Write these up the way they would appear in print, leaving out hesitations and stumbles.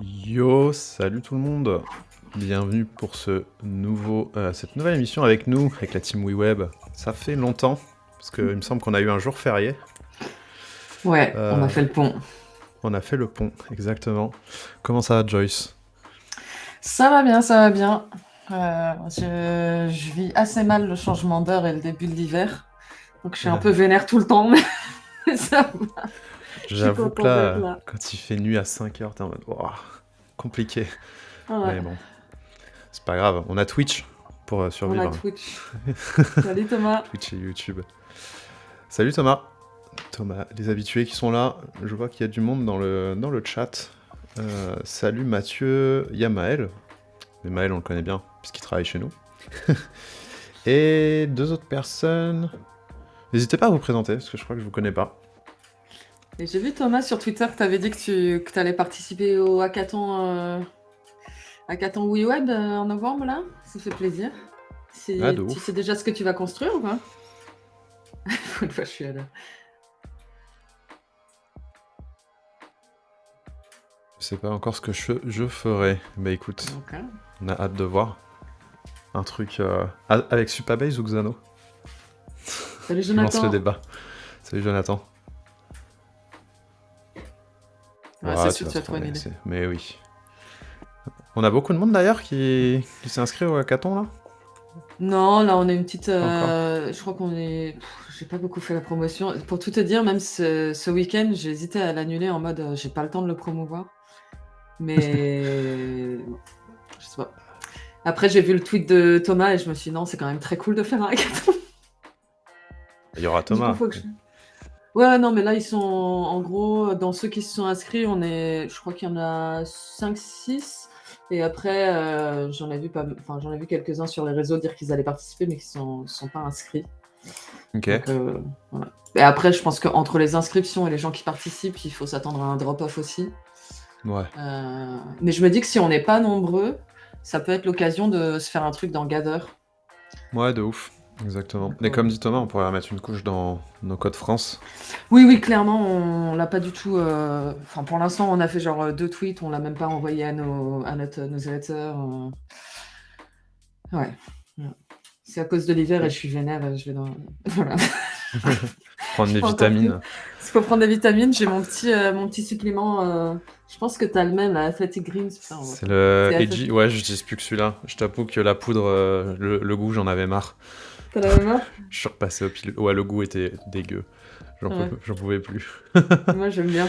Yo, salut tout le monde. Bienvenue pour cette nouvelle émission avec nous, avec la team WeWeb. Ça fait longtemps, parce qu'il me semble qu'on a eu un jour férié. Ouais, on a Euh, fait le pont. on a fait le pont, exactement. Comment ça va, Joyce? Ça va bien, ça va bien. Je vis assez mal le changement d'heure et le début de l'hiver. Donc je suis un Euh, peu vénère tout le temps, mais ça va. Je suis J'avoue que contente d'être là, là. quand il fait nuit à 5 heures, t'es en mode, ouah, compliqué. Ouais, Mais bon, c'est pas grave, on a Twitch pour on a survivre. Twitch. Salut Thomas. Twitch et YouTube. Salut Thomas. Thomas, les habitués qui sont là, je vois qu'il y a du monde dans le chat. Salut Mathieu, il y a Maël. Mais Maël, on le connaît bien, puisqu'il travaille chez nous. Et deux autres personnes. N'hésitez pas à vous présenter, parce que je crois que je vous connais pas. Et j'ai vu Thomas sur Twitter que tu avais dit que tu allais participer au hackathon WeWeb en novembre, là. Ça fait plaisir. Ah, de Tu sais ouf. déjà ce que tu vas construire ou pas? Une fois, je suis là. Je sais pas encore ce que je ferai. Bah écoute, Ok. on a hâte de voir. Un truc avec Supabase ou Xano. Salut Je lance le Jonathan. débat. Salut Jonathan. Ouais, c'est Ouais, tu sûr, vas tu vas trouver une trouver, idée. mais oui. On a beaucoup de monde d'ailleurs qui s'est inscrit au hackathon là. Non, là on est une petite. Pas encore. Je crois qu'on est. J'ai pas beaucoup fait la promotion. Pour tout te dire, même ce week-end, j'ai hésité à l'annuler en mode j'ai pas le temps de le promouvoir. Mais. Je sais pas. Après, j'ai vu le tweet de Thomas et je me suis dit non, c'est quand même très cool de faire un hackathon. Il y aura Du coup, Thomas. faut que je. Ouais, non, mais là, ils sont. En gros, dans ceux qui se sont inscrits, on est. Je crois qu'il y en a 5, 6. Et après, j'en ai vu pas. Enfin, j'en ai vu quelques-uns sur les réseaux dire qu'ils allaient participer, mais qui sont pas inscrits. Ok. Donc, voilà. Et après, je pense qu'entre les inscriptions et les gens qui participent, il faut s'attendre à un drop-off aussi. Ouais. Mais je me dis que si on n'est pas nombreux, ça peut être l'occasion de se faire un truc dans Gather. Ouais, de ouf. Exactement. Donc, Et comme dit Thomas, on pourrait mettre une couche dans nos codes France. oui, oui, clairement, on l'a pas du tout. Enfin, pour l'instant, on a fait genre 2 tweets, on l'a même pas envoyé à notre newsletter. Ouais. Voilà. C'est à cause de l'hiver et je suis vénère, je vais dans. Voilà. Prendre J'ai des pas encore pris. vitamines. Parce qu'il faut prendre des vitamines, j'ai mon petit supplément. Je pense que t'as le même, la Athletic Greens. Putain, on va C'est pas. le C'est Eiji. Athletic. Ouais, j'utilise plus que celui-là. Je t'avoue que la poudre, le goût, j'en avais marre. T'as la même marque? Je suis repassé au pile. Ouais, le goût était dégueu. Ouais. J'en pouvais plus. Moi, j'aime bien.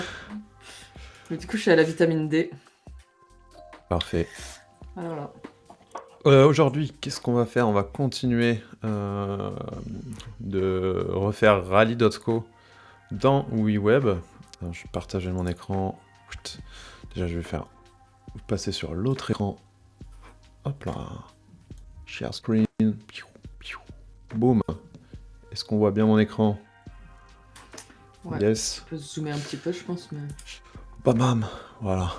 Mais du coup, je suis à la vitamine D. Parfait. Voilà, voilà. Aujourd'hui, qu'est-ce qu'on va faire? On va continuer de refaire Rally.co dans WeWeb. Alors, je vais partager mon écran. Chut. Déjà, je vais faire passer sur l'autre écran. Hop là. Share screen. Piou, piou. Boum. Est-ce qu'on voit bien mon écran? Ouais. Yes. Je peux zoomer un petit peu, je pense. Mais... Bam bam. Voilà.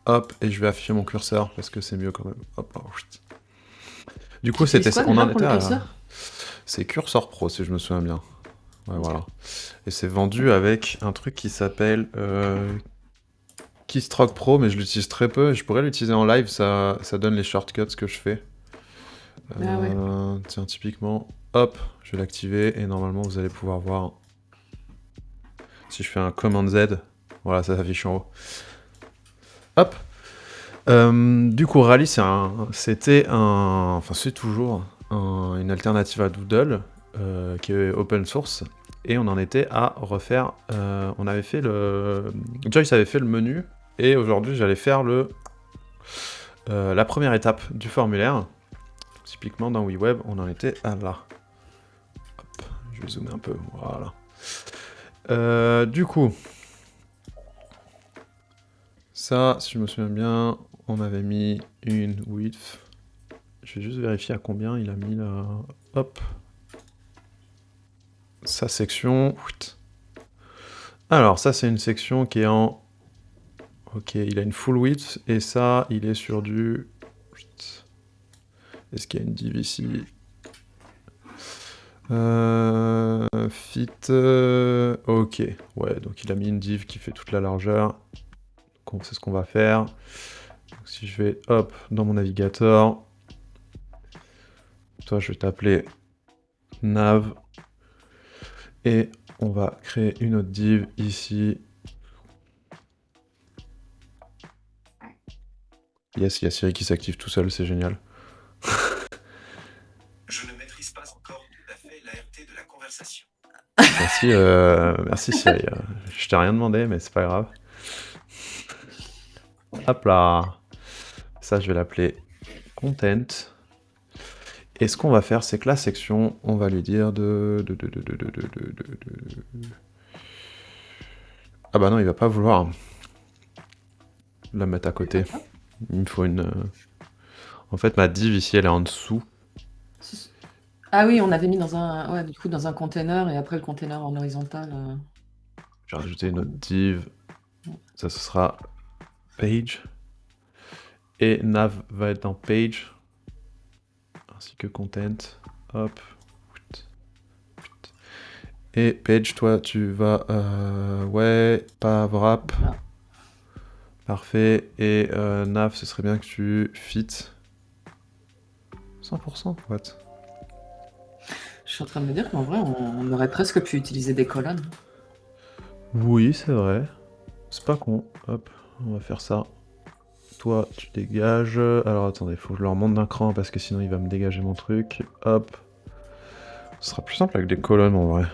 Hop, et je vais afficher mon curseur parce que c'est mieux quand même. Hop, oh, chut. Du Tu coup, utilises quoi on déjà en pour était le à. curseur? C'est Cursor Pro si je me souviens bien. Ouais, Ok. voilà. Et c'est vendu avec un truc qui s'appelle Keystroke Pro, mais je l'utilise très peu. Et je pourrais l'utiliser en live, ça donne les shortcuts que je fais. Ah ouais. Tiens, typiquement, hop, je vais l'activer et normalement vous allez pouvoir voir. Si je fais un Command Z, voilà, ça s'affiche en haut. Hop. Du coup, Rally, enfin c'est toujours une alternative à Doodle qui est open source. Et on en était à refaire. On avait fait le. Joyce avait fait le menu. Et aujourd'hui, j'allais faire la première étape du formulaire. Typiquement, dans WeWeb, on en était à là. Hop, je vais zoomer un peu. Voilà. Du coup, ça, si je me souviens bien, on avait mis une width. Je vais juste vérifier à combien il a mis la. Hop. Sa section. Alors, ça, c'est une section qui est en. Ok, il a une full width. Et ça, il est sur du. Est-ce qu'il y a une div ici? Fit. Ok. Ouais, donc il a mis une div qui fait toute la largeur. c'est ce qu'on va faire. Donc, si je vais, hop, dans mon navigateur, toi, je vais t'appeler nav, et on va créer une autre div ici. Yes, il y a Siri qui s'active tout seul, c'est génial. Je ne maîtrise pas encore tout à fait l'ART de la conversation. Merci Siri. Je t'ai rien demandé, mais c'est pas grave. Hop là. Ça, je vais l'appeler content. Et ce qu'on va faire, c'est que la section, on va lui dire de... Ah bah non, il va pas vouloir la mettre à côté. Il me faut une... En fait, ma div ici, elle est en dessous. Ah oui, on avait mis dans un, ouais, du coup, dans un container, et après le container en horizontal. Je vais rajouter une autre div. Ça, ce sera page. Et nav va être dans page. Ainsi que content. Hop. Et page, toi, tu vas... ouais, pas wrap. Là. Parfait. Et nav, ce serait bien que tu fit 100%, what? Je suis en train de me dire qu'en vrai, on aurait presque pu utiliser des colonnes. Oui, c'est vrai. C'est pas con. Hop, on va faire ça. Toi, tu dégages. Alors attendez, faut que je leur monte d'un cran parce que sinon il va me dégager mon truc. Hop. Ce sera plus simple avec des colonnes en vrai.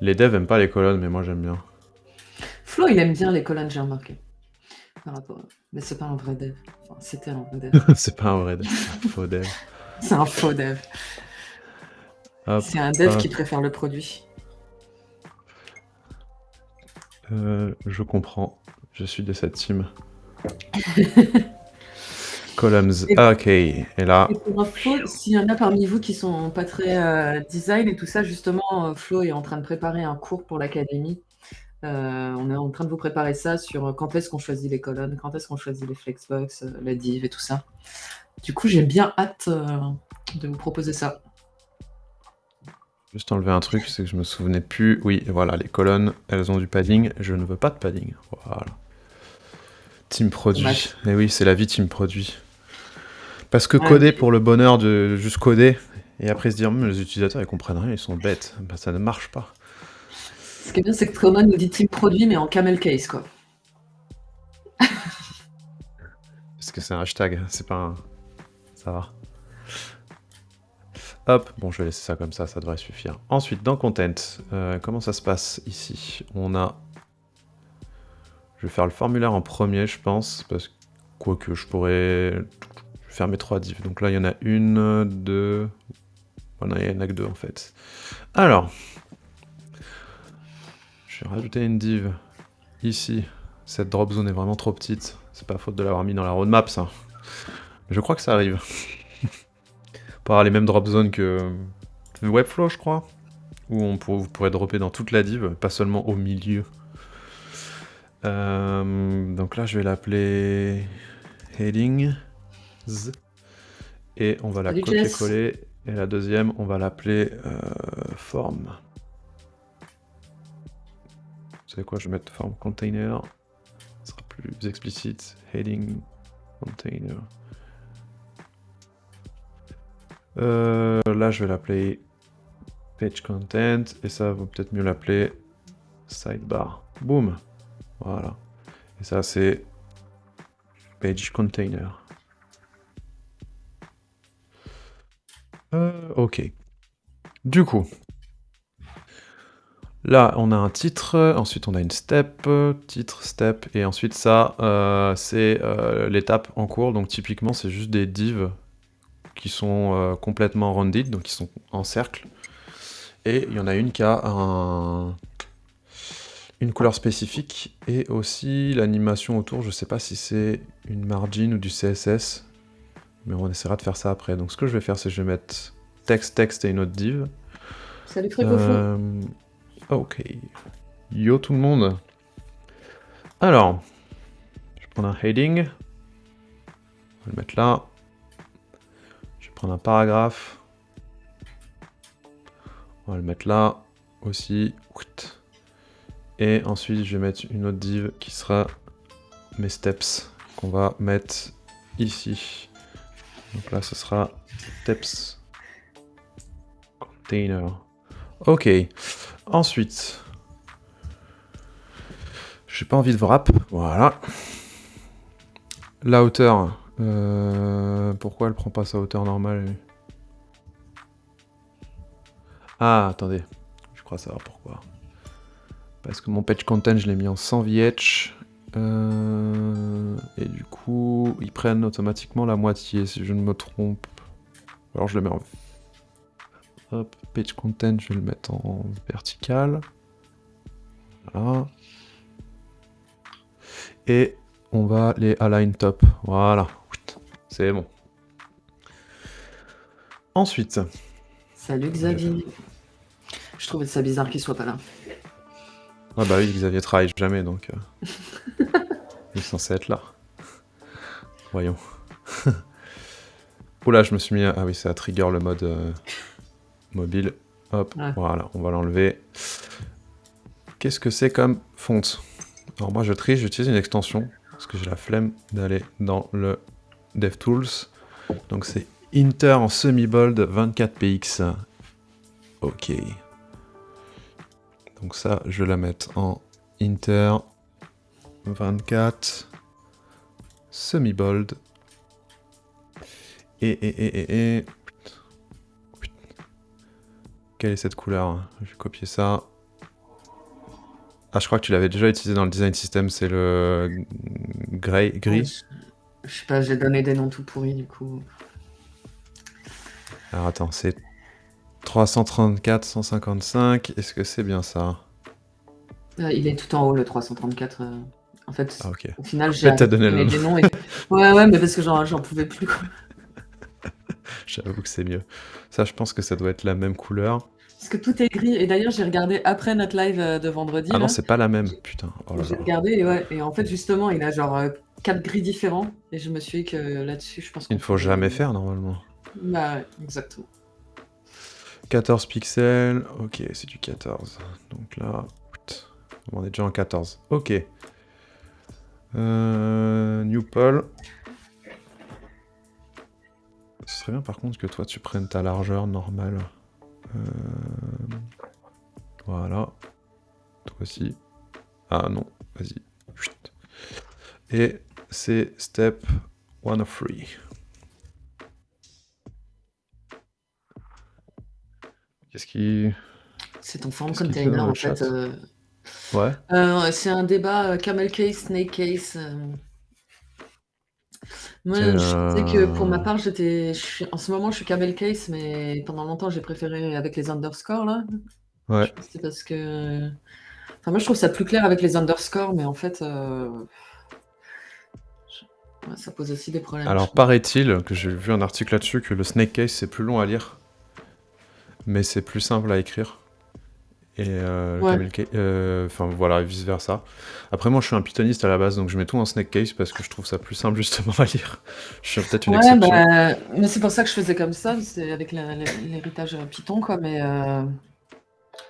Les devs aiment pas les colonnes, mais moi j'aime bien. Flo, il aime bien les colonnes, j'ai remarqué. Par rapport à... Mais c'est pas un vrai dev. Enfin, c'était un vrai dev. C'est pas un vrai dev, c'est un faux dev. C'est un faux dev. C'est un dev qui préfère le produit. Je comprends. Je suis de cette team. Columns. Ah, ok. Et là. Et pour info, s'il y en a parmi vous qui sont pas très design et tout ça, justement, Flo est en train de préparer un cours pour l'académie. On est en train de vous préparer ça sur quand est-ce qu'on choisit les colonnes, quand est-ce qu'on choisit les flexbox, la div et tout ça. Du coup, j'ai bien hâte de vous proposer ça. Juste enlever un truc, c'est que je me souvenais plus. Oui, voilà, les colonnes, elles ont du padding. Je ne veux pas de padding. Voilà. Team produit. Et oui, c'est la vie team produit. Parce que coder pour le bonheur de juste coder, et après se dire, les utilisateurs ils comprennent rien, ils sont bêtes, bah, ça ne marche pas. Ce qui est bien, c'est que Conan nous dit team produit, mais en camel case, quoi. Parce que c'est un hashtag, c'est pas un... Ça va. Hop, bon, je vais laisser ça comme ça devrait suffire. Ensuite, dans Content, comment ça se passe ici? On a... Je vais faire le formulaire en premier, je pense, parce que quoique je pourrais faire mes 3 divs. Donc là, il y en a une, deux... Voilà, il y en a que 2 en fait. Alors, je vais rajouter une div ici. Cette drop zone est vraiment trop petite. C'est pas faute de l'avoir mis dans la roadmap, ça. Mais je crois que ça arrive. Pas les mêmes drop zones que Webflow, je crois. Où vous pourrez dropper dans toute la div, pas seulement au milieu. Donc là, je vais l'appeler heading. Et on va la copier-coller. Et la deuxième, on va l'appeler form. Vous savez quoi, je vais mettre form container. Ce sera plus explicite. Heading container. Là, je vais l'appeler page content. Et ça vaut peut-être mieux l'appeler sidebar. Boom. Voilà. Et ça, c'est page container. Ok. Du coup, là, on a un titre, ensuite on a une step, titre, step, et ensuite ça, c'est l'étape en cours. Donc typiquement, c'est juste des divs qui sont complètement rounded, donc qui sont en cercle. Et il y en a une qui a une couleur spécifique, et aussi l'animation autour, je sais pas si c'est une margin ou du CSS, mais on essaiera de faire ça après. Donc ce que je vais faire, c'est que je vais mettre texte et une autre div. Salut Tricofo. Ok. Yo tout le monde. Alors, je vais prendre un heading. On va le mettre là. Je vais prendre un paragraphe. On va le mettre là aussi. Et ensuite, je vais mettre une autre div qui sera mes steps, qu'on va mettre ici. Donc là, ce sera steps container. Ok. Ensuite, j'ai pas envie de wrap. Voilà. La hauteur. Pourquoi elle prend pas sa hauteur normale? Ah, attendez. Je crois savoir pourquoi. Parce que mon page content, je l'ai mis en 100 VH. Et du coup, ils prennent automatiquement la moitié, si je ne me trompe. Alors je le mets en... Hop, page content, je vais le mettre en vertical. Voilà. Et on va les align top. Voilà. C'est bon. Ensuite. Salut Xavier. Je trouvais ça bizarre qu'il soit pas là. Ah bah oui, Xavier travaille jamais, donc... il est censé être là. Voyons. Oula, je me suis mis... Ah oui, ça trigger le mode mobile. Hop, Ouais. voilà, on va l'enlever. Qu'est-ce que c'est comme fonte? Alors moi, je triche, j'utilise une extension, parce que j'ai la flemme d'aller dans le DevTools. Donc c'est Inter en semi-bold 24px. Ok. Donc ça, je vais la mettre en Inter 24 semi-bold. Et... Quelle est cette couleur? Je vais copier ça. Ah, je crois que tu l'avais déjà utilisé dans le design system, c'est le gris. Je sais pas, j'ai donné des noms tout pourris du coup. Alors attends, c'est 334, 155. Est-ce que c'est bien ça? Il est tout en haut le 334. En fait, Ah ok. au final, j'ai Peut-être t'as arrêté de donné le donner nom. des noms. Et... ouais, mais parce que j'en pouvais plus. Quoi. J'avoue que c'est mieux. Ça, je pense que ça doit être la même couleur. Parce que tout est gris. Et d'ailleurs, j'ai regardé après notre live de vendredi. Ah non, là. c'est pas la même. Putain. Oh là J'ai là. regardé et en fait, justement, il a genre 4 gris différents. Et je me suis dit que là-dessus, je pense Il qu'on ne faut jamais faire normalement. Bah ouais, exactement. 14 pixels. Ok, c'est du 14. Donc là, on est déjà en 14. Ok. New Poll. Ce serait bien par contre que toi tu prennes ta largeur normale. Voilà. Toi aussi. Ah non, vas-y. Chut. Et c'est step 103. Qu'est-ce qui... C'est ton form Qu'est-ce qu'il fait container dans le en fait. chat? Ouais. C'est un débat camel case, snake case. Moi, C'est je sais que pour ma part, en ce moment, je suis camel case, mais pendant longtemps, j'ai préféré avec les underscores là. Ouais. Je pense que c'est parce que. Enfin, moi, je trouve ça plus clair avec les underscores, mais en fait, ouais, ça pose aussi des problèmes. Alors paraît-il, que j'ai vu un article là-dessus, que le snake case c'est plus long à lire, mais c'est plus simple à écrire. Et le Ouais. camel case, enfin voilà, et vice versa. Après moi je suis un pythoniste à la base, donc je mets tout en snake case parce que je trouve ça plus simple justement à lire. Je suis peut-être une Ouais, exception. bah, mais c'est pour ça que je faisais comme ça, c'est avec l'héritage Python, quoi, mais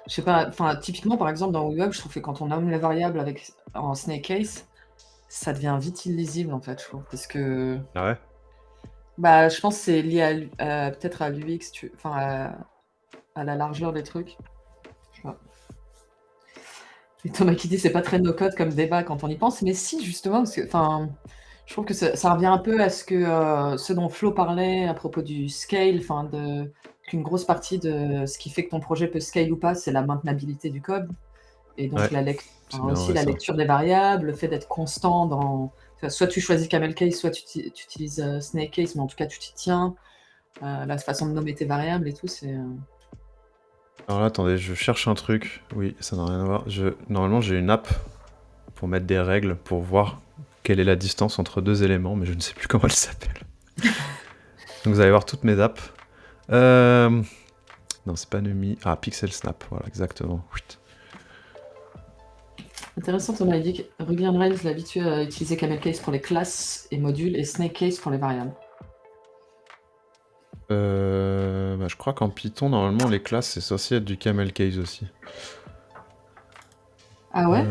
je sais pas, enfin, typiquement, par exemple, dans Web, je trouve que quand on nomme les variables en snake case, ça devient vite illisible, en fait, je trouve, parce que, Ah ouais? bah, je pense que c'est lié peut-être à l'UX, enfin, à la largeur des trucs. Je sais pas. Et Thomas qui dit c'est pas très no-code comme débat quand on y pense, mais si, justement, parce que, enfin, je trouve que ça revient un peu à ce dont Flo parlait à propos du scale, enfin, qu'une grosse partie de ce qui fait que ton projet peut scale ou pas, c'est la maintenabilité du code. Et donc, Ouais, la c'est bien aussi vrai la ça. lecture des variables, le fait d'être constant dans. Enfin, soit tu choisis camel case, soit tu utilises snake case, mais en tout cas, tu t'y tiens. La façon de nommer tes variables et tout, c'est. Alors là, attendez, je cherche un truc. Oui, ça n'a rien à voir. Normalement, j'ai une app pour mettre des règles pour voir quelle est la distance entre deux éléments, mais je ne sais plus comment elle s'appelle. Donc vous allez voir toutes mes apps. Non, c'est pas Numi. Ah, Pixel Snap, voilà, exactement. Chut. Intéressant, Thomas, il dit que Ruby on Rails l'habitue à utiliser camel case pour les classes et modules et snake case pour les variables. Bah, je crois qu'en Python, normalement, les classes, c'est censé être du camel case aussi. Ah ouais?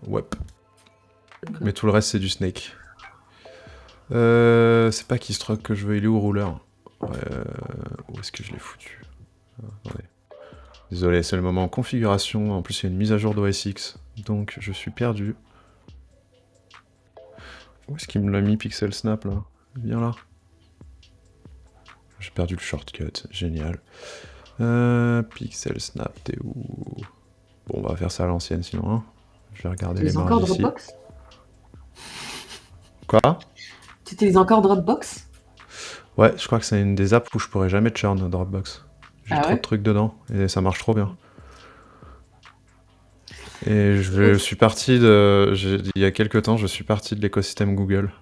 Ouais. Ok. Mais tout le reste, c'est du Snake. C'est pas Keystroke que je veux, il est où Ruler? Ouais, où est-ce que je l'ai foutu? Attendez. Désolé, c'est le moment configuration. En plus, il y a une mise à jour d'OS X. Donc, je suis perdu. Où est-ce qu'il me l'a mis, Pixel Snap, là? Viens là. J'ai perdu le shortcut. Génial. Pixel Snap, t'es où? Bon, on va faire ça à l'ancienne, sinon. Hein. Je vais regarder Tu les utilises marges encore ici. Dropbox? Quoi? Tu utilises encore Dropbox? Ouais, je crois que c'est une des apps où je pourrais jamais churn Dropbox. J'ai Ah trop de ouais? trucs dedans et ça marche trop bien. Et je Ouf, suis parti de. Il y a quelques temps, je suis parti de l'écosystème Google.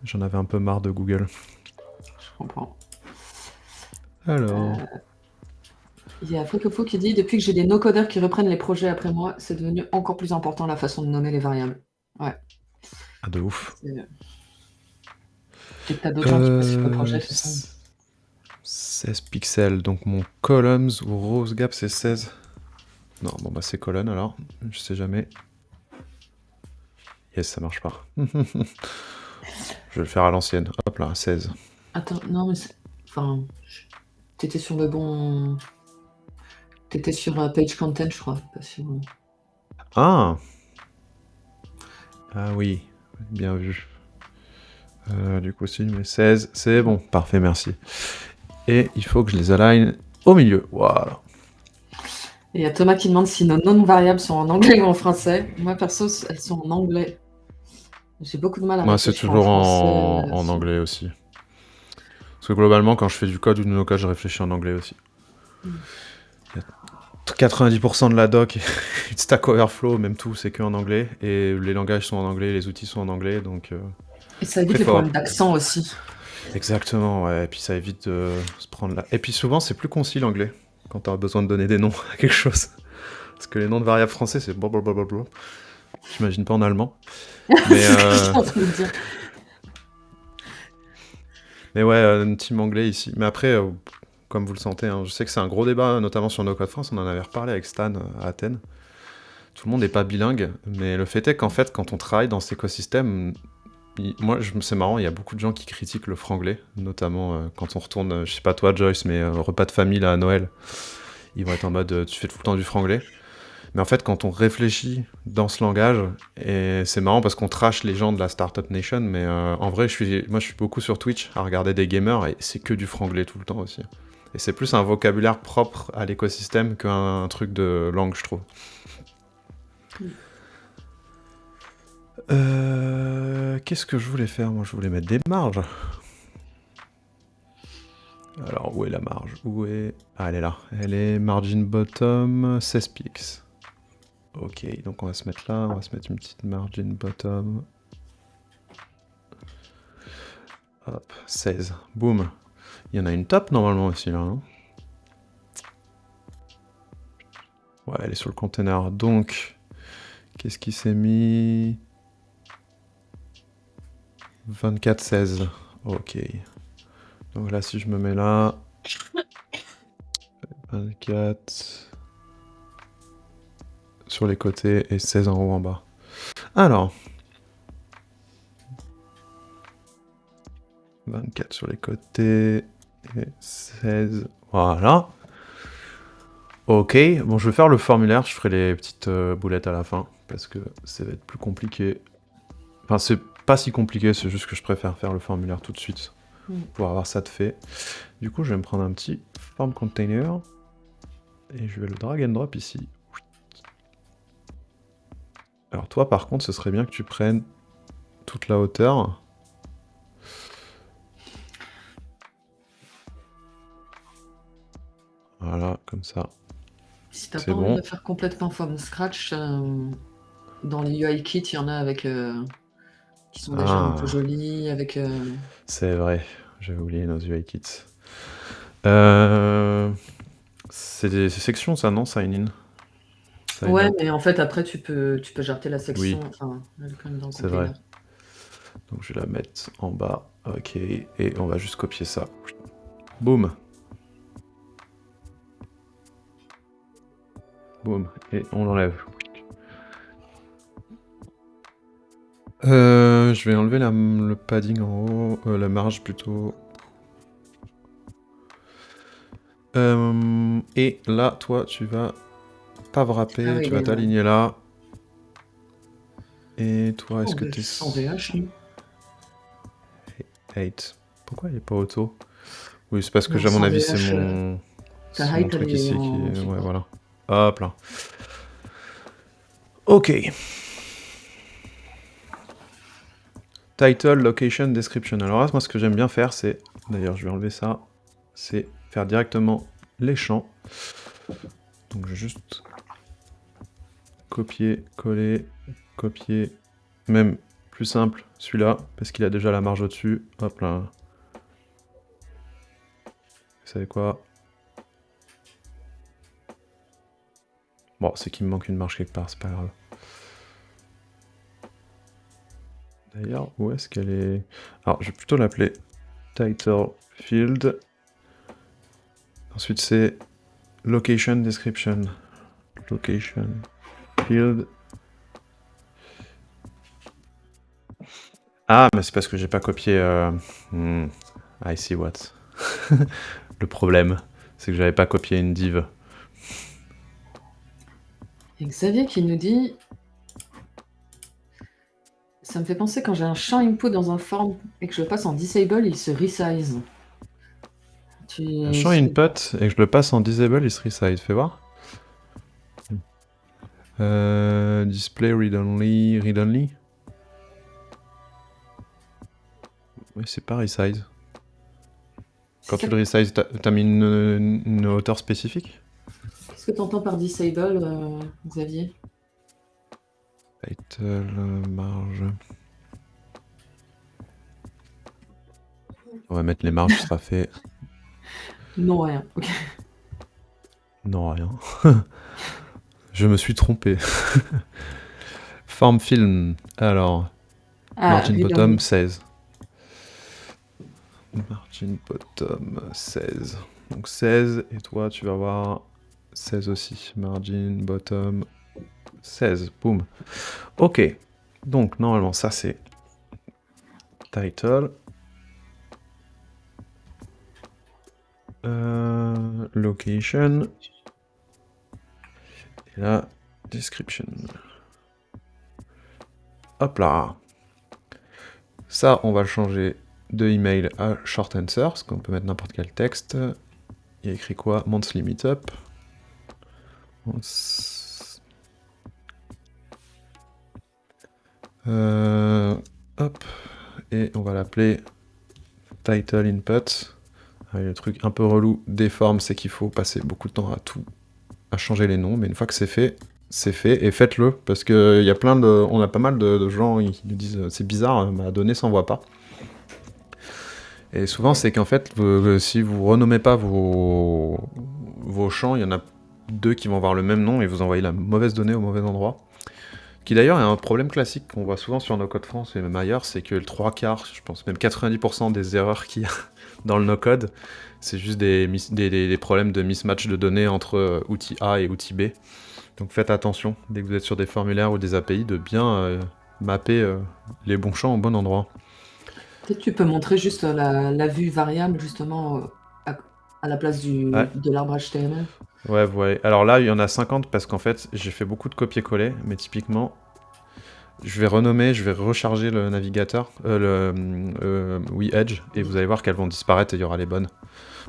J'en avais un peu marre de Google. je comprends. Alors. Il y a Fricofo qui dit: «Depuis que j'ai des no-codeurs qui reprennent les projets après moi, c'est devenu encore plus important la façon de nommer les variables». Ouais, Ah, de ouf. c'est dès que tu d'autres gens qui bossent sur le projet, de toute façon. 16 pixels, donc mon columns ou rose gap c'est 16. Non, bon bah c'est colonne alors, je sais jamais. Yes, ça marche pas. Je vais le faire à l'ancienne. Hop là, 16. Attends, non mais enfin, t'étais sur le bon... T'étais sur page content, je crois, pas sur... Ah! Ah oui, bien vu. Du coup, si je mets 16, c'est bon. Parfait, merci. Et il faut que je les aligne au milieu. Voilà. Et il y a Thomas qui demande si nos non-variables sont en anglais ou en français. Moi, perso, elles sont en anglais. J'ai beaucoup de mal à Moi, c'est réfléchir en toujours français. en anglais aussi. Parce que globalement, quand je fais du code ou du no-code, je réfléchis en anglais aussi. Mm. 90% de la doc, Stack Overflow, même tout, c'est que en anglais. Et les langages sont en anglais, les outils sont en anglais, donc... Et ça évite Après, les faut... problèmes d'accent aussi. Exactement, ouais. Et puis ça évite de se prendre là. Et puis souvent, c'est plus concis l'anglais, quand t'as besoin de donner des noms à quelque chose. Parce que les noms de variables français, c'est blablabla. J'imagine pas en allemand. Mais, C'est ce que j'étais en train de dire. mais ouais, un team anglais ici. Mais après, comme vous le sentez, hein, je sais que c'est un gros débat, notamment sur No Code France. On en avait reparlé avec Stan à Athènes. Tout le monde n'est pas bilingue, mais le fait est qu'en fait, quand on travaille dans cet écosystème, c'est marrant, il y a beaucoup de gens qui critiquent le franglais, notamment quand on retourne, je sais pas toi Joyce, mais repas de famille là, à Noël, ils vont être en mode tu fais tout le temps du franglais. Mais en fait, quand on réfléchit dans ce langage, et c'est marrant parce qu'on trash les gens de la Startup Nation, mais en vrai, moi je suis beaucoup sur Twitch à regarder des gamers et c'est que du franglais tout le temps aussi. Et c'est plus un vocabulaire propre à l'écosystème qu'un truc de langue, je trouve. Qu'est-ce que je voulais faire? Moi, je voulais mettre des marges. Alors, où est la marge? Où est... Ah, elle est là. Elle est margin bottom 16 pix. Ok, donc on va se mettre là. On va se mettre une petite margin bottom. Hop, 16. Boum. Il y en a une top normalement aussi là, non? Ouais, elle est sur le container. Donc, qu'est-ce qui s'est mis? 24, 16. Ok. Donc là, si je me mets là... 24... sur les côtés et 16 en haut en bas. Alors... 24 sur les côtés et 16... Voilà. Ok, bon je vais faire le formulaire, je ferai les petites boulettes à la fin, parce que ça va être plus compliqué. Enfin c'est pas si compliqué, c'est juste que je préfère faire le formulaire tout de suite, pour avoir ça de fait. Du coup je vais me prendre un petit form container, et je vais le drag and drop ici. Alors toi par contre ce serait bien que tu prennes toute la hauteur. Voilà, comme ça. Si t'as C'est pas envie de bon. le faire complètement from scratch, dans les UI kits, il y en a avec qui sont déjà un peu jolis, avec... C'est vrai, j'avais oublié nos UI kits. C'est des sections ça, non? Sign in. Sign Ouais, up. mais en fait, après, tu peux jarter la section, Oui, enfin, elle est quand même dans le c'est vrai. container. Donc je vais la mettre en bas. Ok, et on va juste copier ça. Boum. Boum, et on l'enlève. Je vais enlever le padding en haut, la marge plutôt. Et là, toi, tu vas pas wrapper, Ah oui, tu vas t'aligner là. Et toi, est-ce que t'es... sans VH, lui. 8. Pourquoi il est pas auto? Oui, c'est parce que, Non, à mon sans avis, c'est VH. mon... Ta C'est mon height, elle truc est ici qui... en Ouais, support. voilà. Hop là. Ok. Title, location, description. Alors là, moi, ce que j'aime bien faire, c'est... D'ailleurs, je vais enlever ça. C'est faire directement les champs. Donc, je vais juste... copier, coller, copier. Même plus simple, celui-là, parce qu'il a déjà la marge au-dessus. Hop là. Vous savez quoi? Bon, c'est qu'il me manque une marge quelque part, c'est pas grave. D'ailleurs, où est-ce qu'elle est? Alors, je vais plutôt l'appeler title field. Ensuite, c'est location description. Location field. Ah, mais c'est parce que j'ai pas copié. I see what. Le problème, c'est que j'avais pas copié une div. Et Xavier qui nous dit... Ça me fait penser quand j'ai un champ input dans un form et que je le passe en disable, il se resize. Un champ input et que je le passe en disable, il se resize. Fais voir. Display read only. Read only. Oui, c'est pas resize. Quand tu le resize, t'as mis une hauteur spécifique? Qu'est-ce que tu entends par disable, Xavier? Title, marge. On va mettre les marges, ce sera fait. Non, rien. Ok. Non, rien. Je me suis trompé. Form film. Alors, margin bottom 16. Margin bottom 16. Donc 16, et toi tu vas avoir 16 aussi. Margin bottom 16. Boum. Ok. Donc normalement ça c'est title. Location. Et là, description. Hop là. Ça, on va le changer de email à short answer, parce qu'on peut mettre n'importe quel texte. Il y a écrit quoi? Monthly meetup. Hop. Et on va l'appeler title input. Le truc un peu relou des formes, c'est qu'il faut passer beaucoup de temps à changer les noms, mais une fois que c'est fait, et faites-le, parce que y a on a pas mal de gens qui nous disent c'est bizarre, ma donnée s'envoie pas. Et souvent c'est qu'en fait, si vous renommez pas vos champs, il y en a 2 qui vont avoir le même nom et vous envoyez la mauvaise donnée au mauvais endroit. Qui d'ailleurs est un problème classique qu'on voit souvent sur NoCode France et même ailleurs, c'est que le 3/4, je pense même 90% des erreurs qu'il y a dans le no-code, c'est juste des problèmes de mismatch de données entre outil A et outil B. Donc faites attention, dès que vous êtes sur des formulaires ou des API, de bien mapper les bons champs au bon endroit. Peut-être tu peux montrer juste la vue variable, justement, à la place de l'arbre HTML. Ouais, voilà. Alors là, il y en a 50 parce qu'en fait, j'ai fait beaucoup de copier-coller, mais typiquement, je vais renommer, je vais recharger le navigateur, Edge, et vous allez voir qu'elles vont disparaître et il y aura les bonnes.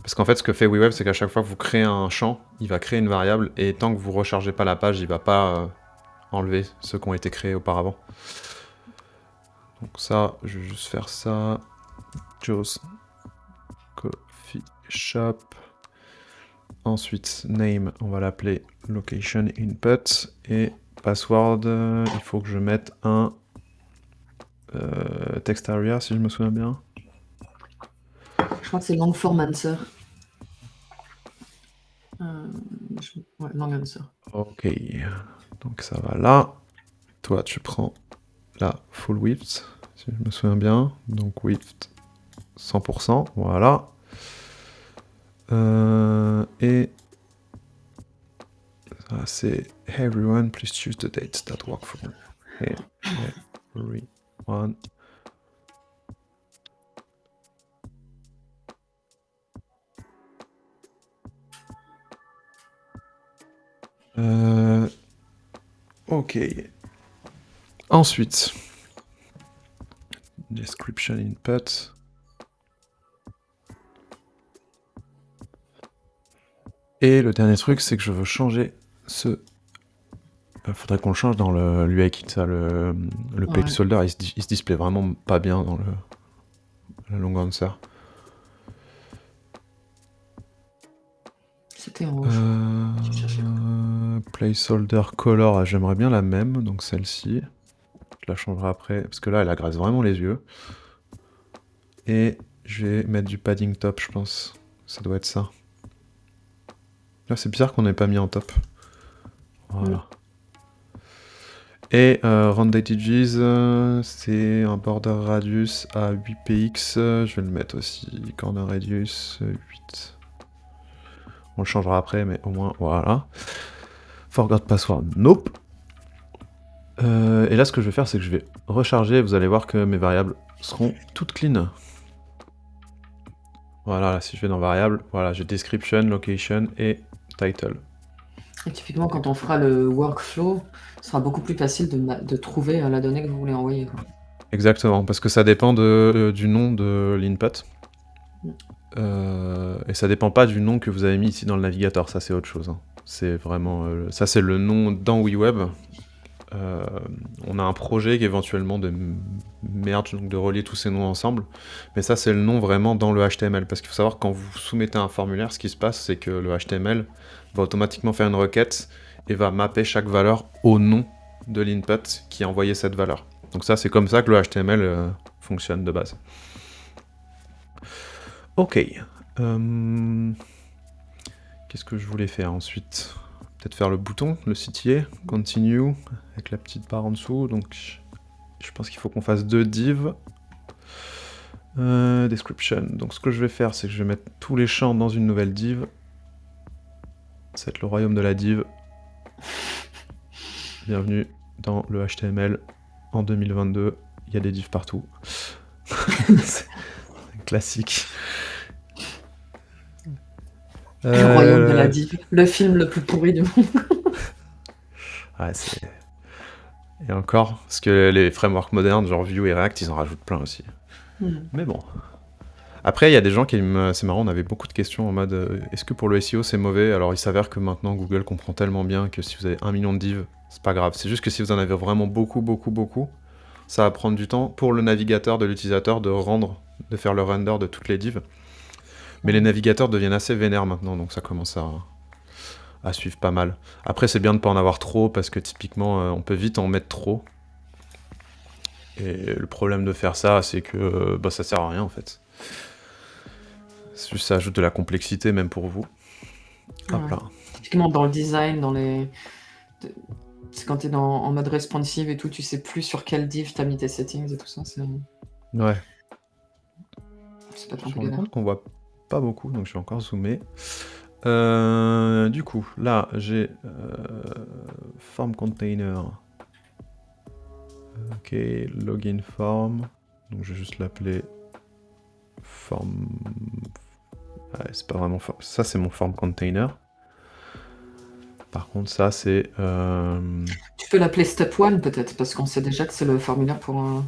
Parce qu'en fait, ce que fait WeWeb, c'est qu'à chaque fois que vous créez un champ, il va créer une variable, et tant que vous rechargez pas la page, il va pas enlever ceux qui ont été créés auparavant. Donc ça, je vais juste faire ça. Joe's Coffee Shop. Ensuite, name, on va l'appeler location input, et password, il faut que je mette un text area, si je me souviens bien. Je crois que c'est long form answer. Ouais, long answer. Ok, donc ça va là. Toi, tu prends la full width, si je me souviens bien. Donc width 100%, voilà. Et C'est hey everyone, please choose the dates that work for you. Hey everyone. Ok. Ensuite, description input. Et le dernier truc, c'est que je veux changer ce. Faudrait qu'on le change dans le l'UI kit, ça, le placeholder, il se display vraiment pas bien dans le long answer. C'était en rouge. Placeholder color, j'aimerais bien la même, donc celle-ci. Je la changerai après, parce que là, elle agresse vraiment les yeux. Et je vais mettre du padding top, je pense. Ça doit être ça. Là, c'est bizarre qu'on n'ait pas mis en top. Voilà. Et rounded edges, c'est un border radius à 8px. Je vais le mettre aussi. Corner radius 8. On le changera après, mais au moins, voilà. Forgot password, nope. Et là, ce que je vais faire, c'est que je vais recharger. Vous allez voir que mes variables seront toutes clean. Voilà, là, si je vais dans variables, voilà, j'ai description, location et title. Et typiquement, quand on fera le workflow, ce sera beaucoup plus facile de trouver la donnée que vous voulez envoyer, quoi. Exactement, parce que ça dépend du nom de l'input. Et ça dépend pas du nom que vous avez mis ici dans le navigateur, ça c'est autre chose. Hein. C'est vraiment... ça c'est le nom dans WeWeb. On a un projet qui éventuellement de merge, donc de relier tous ces noms ensemble. Mais ça c'est le nom vraiment dans le HTML. Parce qu'il faut savoir que quand vous soumettez un formulaire, ce qui se passe, c'est que le HTML va automatiquement faire une requête et va mapper chaque valeur au nom de l'input qui a envoyé cette valeur. Donc ça c'est comme ça que le HTML fonctionne de base. Ok. Qu'est-ce que je voulais faire ensuite? Peut-être faire le bouton, le CTA, continue, avec la petite barre en dessous. Donc, je pense qu'il faut qu'on fasse 2 divs. Description. Donc, ce que je vais faire, c'est que je vais mettre tous les champs dans une nouvelle div. Ça va être le royaume de la div. Bienvenue dans le HTML en 2022. Il y a des divs partout. C'est classique. Le royaume de la div, le film le plus pourri du monde. Ouais, c'est... Et encore, parce que les frameworks modernes, genre Vue et React, ils en rajoutent plein aussi. Mais bon. Après, il y a des gens qui c'est marrant, on avait beaucoup de questions en mode est-ce que pour le SEO c'est mauvais? Alors il s'avère que maintenant Google comprend tellement bien que si vous avez 1 million de divs, c'est pas grave. C'est juste que si vous en avez vraiment beaucoup, ça va prendre du temps pour le navigateur de l'utilisateur de faire le render de toutes les divs. Mais les navigateurs deviennent assez vénères maintenant, donc ça commence à suivre pas mal. Après, c'est bien de pas en avoir trop, parce que typiquement, on peut vite en mettre trop. Et le problème de faire ça, c'est que ça sert à rien, en fait. Ça ajoute de la complexité, même pour vous. Hop là. Typiquement, dans le design, c'est quand t'es en mode responsive et tout, tu sais plus sur quel div t'as mis tes settings et tout ça. Ouais. C'est pas Je trop me rends compte qu'on voit pas beaucoup, donc je vais encore zoomer. Du coup, là, j'ai form container. Ok, login form. Donc je vais juste l'appeler form. Ouais, c'est pas vraiment form. Ça, c'est mon form container. Par contre, ça, c'est. Tu peux l'appeler step 1 peut-être, parce qu'on sait déjà que c'est le formulaire pour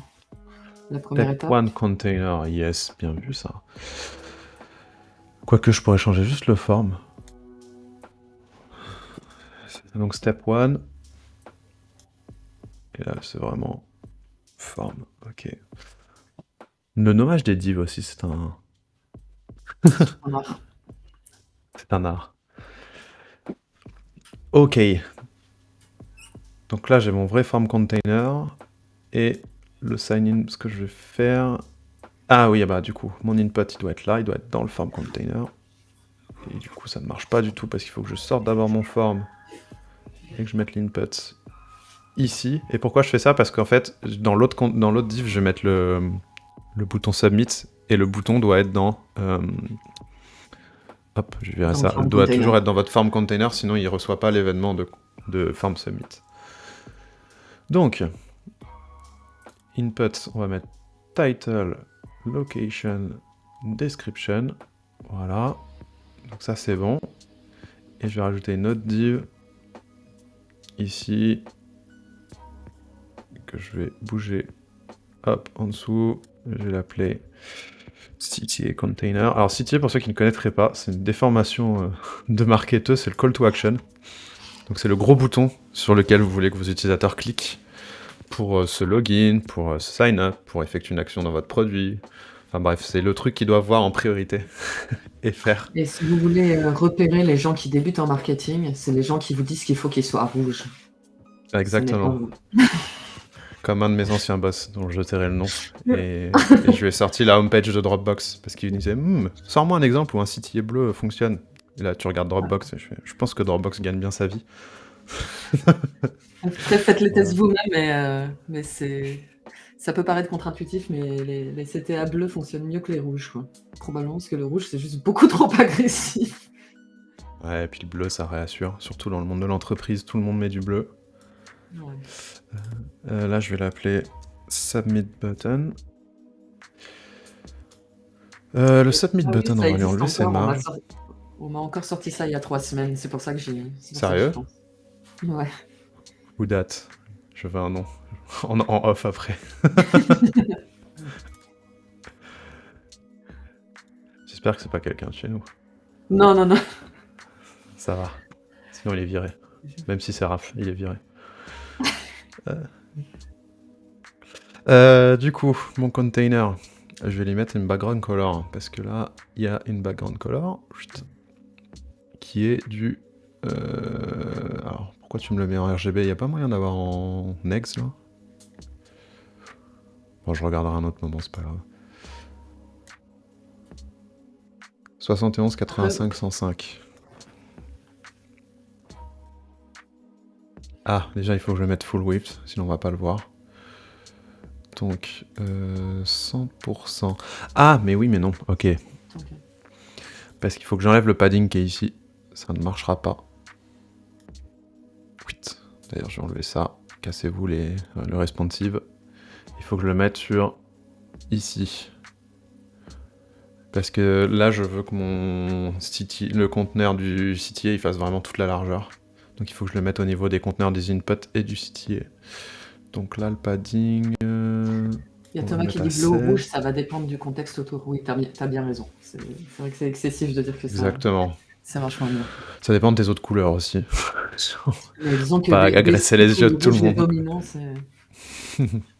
la première step étape. 1 container, yes, bien vu ça. Quoique je pourrais changer juste le form. Donc step 1. Et là, c'est vraiment form. Ok. Le nommage des divs aussi, c'est un. C'est un art. Ok. Donc là, j'ai mon vrai form container. Et le sign-in, ce que je vais faire... Ah oui, bah du coup, mon input, il doit être là, il doit être dans le form container. Et du coup, ça ne marche pas du tout, parce qu'il faut que je sorte d'abord mon form et que je mette l'input ici. Et pourquoi je fais ça? Parce qu'en fait, dans l'autre div, je vais mettre le bouton submit, et le bouton doit être dans Hop, je verrai Dans ça. Form Elle doit Container. toujours être dans votre form container, sinon il reçoit pas l'événement de Form Submit. Donc, input, on va mettre title, location, description. Voilà. Donc ça c'est bon. Et je vais rajouter une autre div ici que je vais bouger hop en dessous. Je vais l'appeler CTA Container. Alors CTA, pour ceux qui ne connaîtraient pas, c'est une déformation de marketeur, c'est le call to action. Donc c'est le gros bouton sur lequel vous voulez que vos utilisateurs cliquent pour se login, pour se sign up, pour effectuer une action dans votre produit. Enfin bref, c'est le truc qu'ils doivent voir en priorité et faire. Et si vous voulez repérer les gens qui débutent en marketing, c'est les gens qui vous disent qu'il faut qu'ils soient rouges. Exactement. Ce n'est pas Comme un de mes anciens boss, dont je tairai le nom. Et je lui ai sorti la homepage de Dropbox, parce qu'il me disait sors-moi un exemple où un site bleu fonctionne. Et là, tu regardes Dropbox, et je pense que Dropbox gagne bien sa vie. Après, faites les tests vous-même, mais ça peut paraître contre-intuitif, mais les CTA bleus fonctionnent mieux que les rouges, quoi. Probablement parce que le rouge, c'est juste beaucoup trop agressif. Ouais, et puis le bleu, ça réassure. Surtout dans le monde de l'entreprise, tout le monde met du bleu. Ouais. Là, je vais l'appeler Submit Button. Le Submit Ah oui, Button, ça on va lui existe enlever ses encore. marges. On m'a encore sorti ça il y a 3 semaines. C'est pour ça que j'y Sérieux? pense. Ouais. Ou date. Je veux un nom. en off après. J'espère que c'est pas quelqu'un de chez nous. Non, non, non. Ça va. Sinon, il est viré. Même si c'est Raph, il est viré. Du coup, mon container, je vais lui mettre une background color. Parce que là, il y a une background color qui est du... Alors, pourquoi tu me le mets en RGB? Il n'y a pas moyen d'avoir en Next, là? Bon, je regarderai un autre moment, c'est pas grave. 71 85 105. Ah, déjà il faut que je mette full width, sinon on va pas le voir. Donc 100%. Ah, mais oui, mais non. Ok. Parce qu'il faut que j'enlève le padding qui est ici. Ça ne marchera pas. D'ailleurs, je vais enlever ça. Cassez-vous le responsive. Il faut que je le mette sur ici. Parce que là, je veux que le conteneur du CTA il fasse vraiment toute la largeur. Donc il faut que je le mette au niveau des conteneurs des inputs et du CTA. Donc là, le padding... Il y a Thomas qui dit bleu ou rouge, ça va dépendre du contexte autour. Oui, t'as bien raison. C'est vrai que c'est excessif de dire que Exactement. ça vachement mieux. Ça dépend de tes autres couleurs aussi. Mais disons que pas agresser les yeux de tout le monde. Dominant,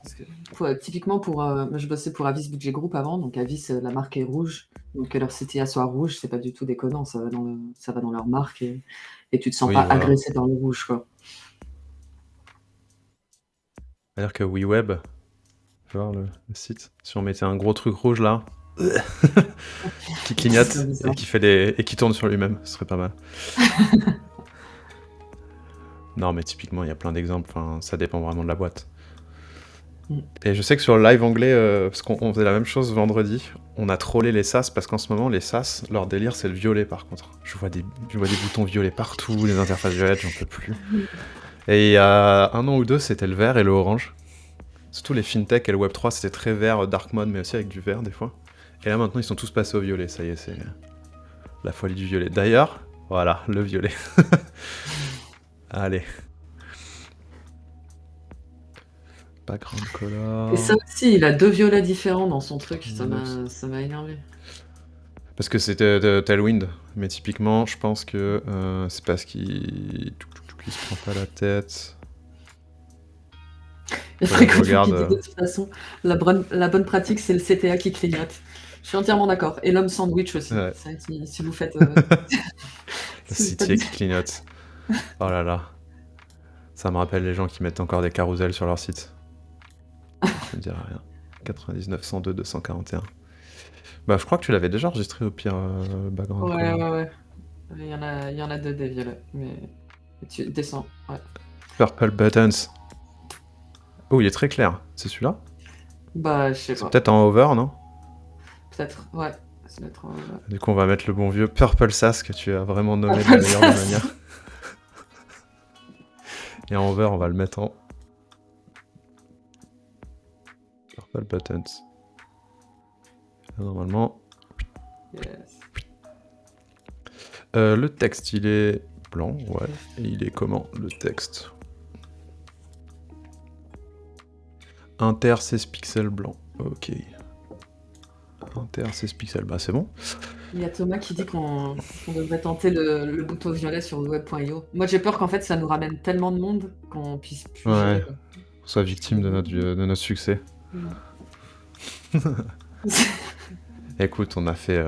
parce que, typiquement, moi, je bossais pour Avis Budget Group avant, donc Avis, la marque est rouge. Donc que leur CTA soit rouge, c'est pas du tout déconnant, ça va dans leur marque et tu te sens pas agressé par le rouge, quoi. C'est-à-dire que WeWeb, tu vois le site, si on mettait un gros truc rouge là, qui clignote et qui tourne sur lui-même, ce serait pas mal. Non, mais typiquement, il y a plein d'exemples, ça dépend vraiment de la boîte. Et je sais que sur le live anglais, parce qu'on faisait la même chose vendredi, on a trollé les SaaS, parce qu'en ce moment, les SaaS, leur délire, c'est le violet par contre. Je vois des boutons violets partout, des interfaces violettes, j'en peux plus. Et il y a 1 an ou 2, c'était le vert et le orange. Surtout les fintech et le Web3, c'était très vert, dark mode, mais aussi avec du vert des fois. Et là maintenant, ils sont tous passés au violet, ça y est, c'est la folie du violet. D'ailleurs, voilà, le violet. Allez. Background color. Et ça aussi, il a 2 violets différents dans son truc, ça m'a énervé. Parce que c'était Tailwind, mais typiquement, je pense que c'est parce qu'il se prend pas la tête. Et regarde. De toute façon, la bonne pratique, c'est le CTA qui clignote. Je suis entièrement d'accord. Et l'homme sandwich aussi. Ouais. Si vous faites... le CTA qui clignote. Oh là là. Ça me rappelle les gens qui mettent encore des carousels sur leur site. Je ne dirais rien. 99 102 241. Bah, je crois que tu l'avais déjà enregistré au pire, background. Ouais. Il y en a 2 des violets, mais tu descends. Ouais. Purple buttons. Oh, il est très clair. C'est celui-là? Bah, je sais pas. C'est peut-être en hover, non? Peut-être, ouais. Ça doit être, Du coup, on va mettre le bon vieux Purple Sass que tu as vraiment nommé de la Purple meilleure des Sass. manières. Et en vert, on va le mettre en Purple Buttons. Normalement, Yes. le texte, il est blanc, ouais. Et il est comment, le texte? Inter 16 pixels blanc. Ok. Inter 16 pixels, bah c'est bon. Il y a Thomas qui dit qu'on devrait tenter le bouton violet sur web.io. Moi, j'ai peur qu'en fait, ça nous ramène tellement de monde qu'on puisse plus Ouais. gérer, quoi. On soit victime de notre succès. Mm. Écoute, on a fait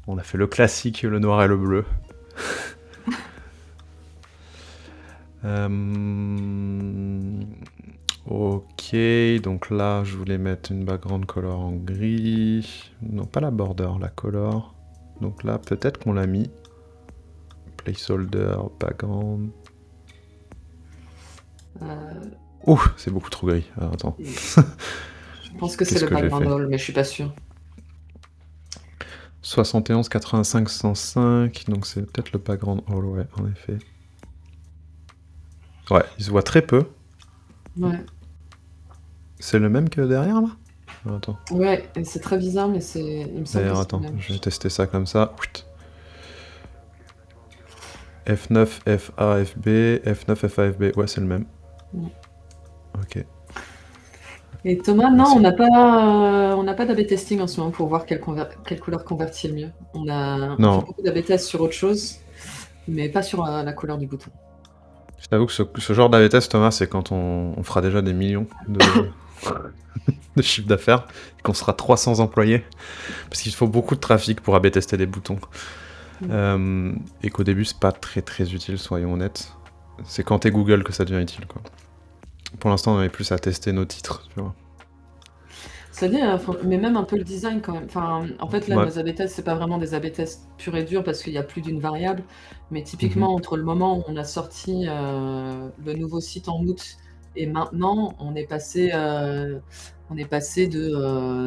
le classique, le noir et le bleu. Ok, donc là, je voulais mettre une background color en gris. Non, pas la border, la color. Donc là, peut-être qu'on l'a mis. Placeholder, background. Ouh, c'est beaucoup trop gris. Alors, attends. Je pense que c'est Qu'est-ce le que j'ai background fait? all, mais je suis pas sûr. 71, 85, 105. Donc c'est peut-être le background all, ouais, en effet. Ouais, il se voit très peu. Ouais. C'est le même que derrière, là? Attends. Ouais, et c'est très bizarre, mais il me semble que D'ailleurs, c'est le attends, même. je vais tester ça comme ça. F9, FA, FB, F9, FA, FB. Ouais, c'est le même. Mm. Ok. Et Thomas, non, Merci. on n'a pas d'A/B testing en ce moment pour voir quelle couleur convertit le mieux. On fait Non, beaucoup d'A/B tests sur autre chose, mais pas sur la couleur du bouton. je t'avoue que ce genre d'AB test, Thomas, c'est quand on fera déjà des millions de chiffre d'affaires, et qu'on sera 300 employés, parce qu'il faut beaucoup de trafic pour AB tester des boutons. Et qu'au début, c'est pas très très utile, soyons honnêtes. C'est quand t'es Google que ça devient utile, quoi. Pour l'instant, on avait plus à tester nos titres, tu vois. C'est-à-dire, mais même un peu le design quand même. Enfin, en fait, là, Ouais. nos A/B tests, c'est pas vraiment des A/B tests purs et durs parce qu'il y a plus d'une variable. Mais typiquement, entre le moment où on a sorti le nouveau site en août et maintenant, on est passé de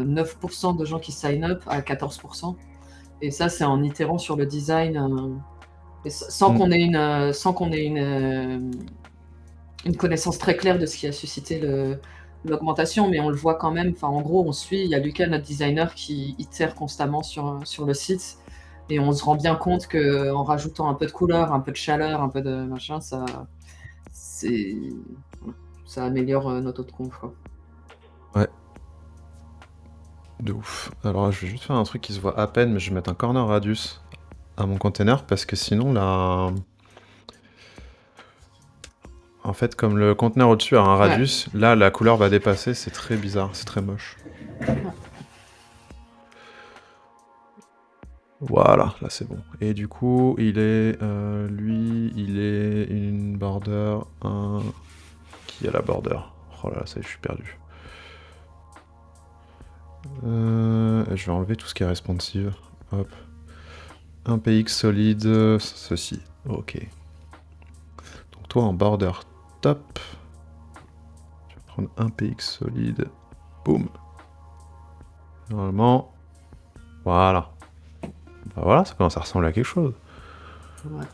9% de gens qui sign up à 14%. Et ça, c'est en itérant sur le design, et sans qu'on ait une connaissance très claire de ce qui a suscité l'augmentation, mais on le voit quand même. Enfin, en gros, on suit. Il y a Lucas, notre designer, qui itère constamment sur le site, et on se rend bien compte que en rajoutant un peu de couleur, un peu de chaleur, un peu de machin, ça améliore notre autre conf, quoi. Ouais. De ouf. Alors là, je vais juste faire un truc qui se voit à peine, mais je vais mettre un corner radius à mon container parce que sinon là. En fait, comme le conteneur au-dessus a un radius, là la couleur va dépasser, c'est très bizarre, c'est très moche. Voilà, là c'est bon. Et du coup, il est. Lui, il est une border. Qui a la border? Oh là là, ça y est, je suis perdu. Je vais enlever tout ce qui est responsive. Hop. Un PX solide, ceci. Ok. Donc toi en border top. Je vais prendre un PX solide. Boum. Normalement. Voilà. Bah voilà, ça commence à ressembler à quelque chose. Ouais.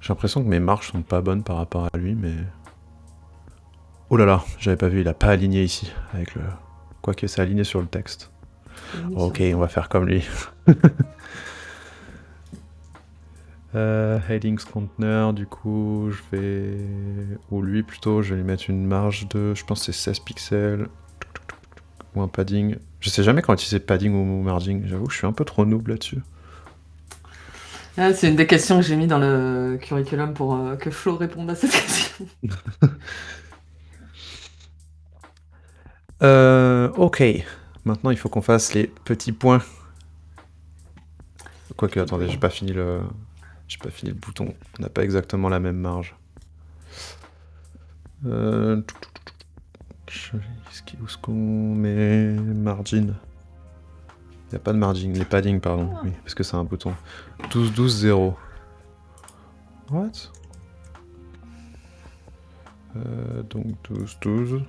J'ai l'impression que mes marches sont pas bonnes par rapport à lui, mais... Oh là là, j'avais pas vu, il a pas aligné ici, avec le... Quoique c'est aligné sur le texte. Ok, on va faire comme lui. Headings conteneur, du coup, je vais... Ou lui plutôt, je vais lui mettre une marge de... Je pense que c'est 16 pixels. Ou un padding. Je sais jamais quand utiliser padding ou margin, j'avoue que je suis un peu trop noob là-dessus. Ah, c'est une des questions que j'ai mis dans le curriculum pour que Flo réponde à cette question. Ok. Maintenant, il faut qu'on fasse les petits points. Quoique, attendez, j'ai pas fini le bouton. On n'a pas exactement la même marge. Où est-ce qu'on met margin? Il n'y a pas de margin, les padding, pardon. Oui, parce que c'est un bouton. 12, 12, 0. What? Donc 12, 12.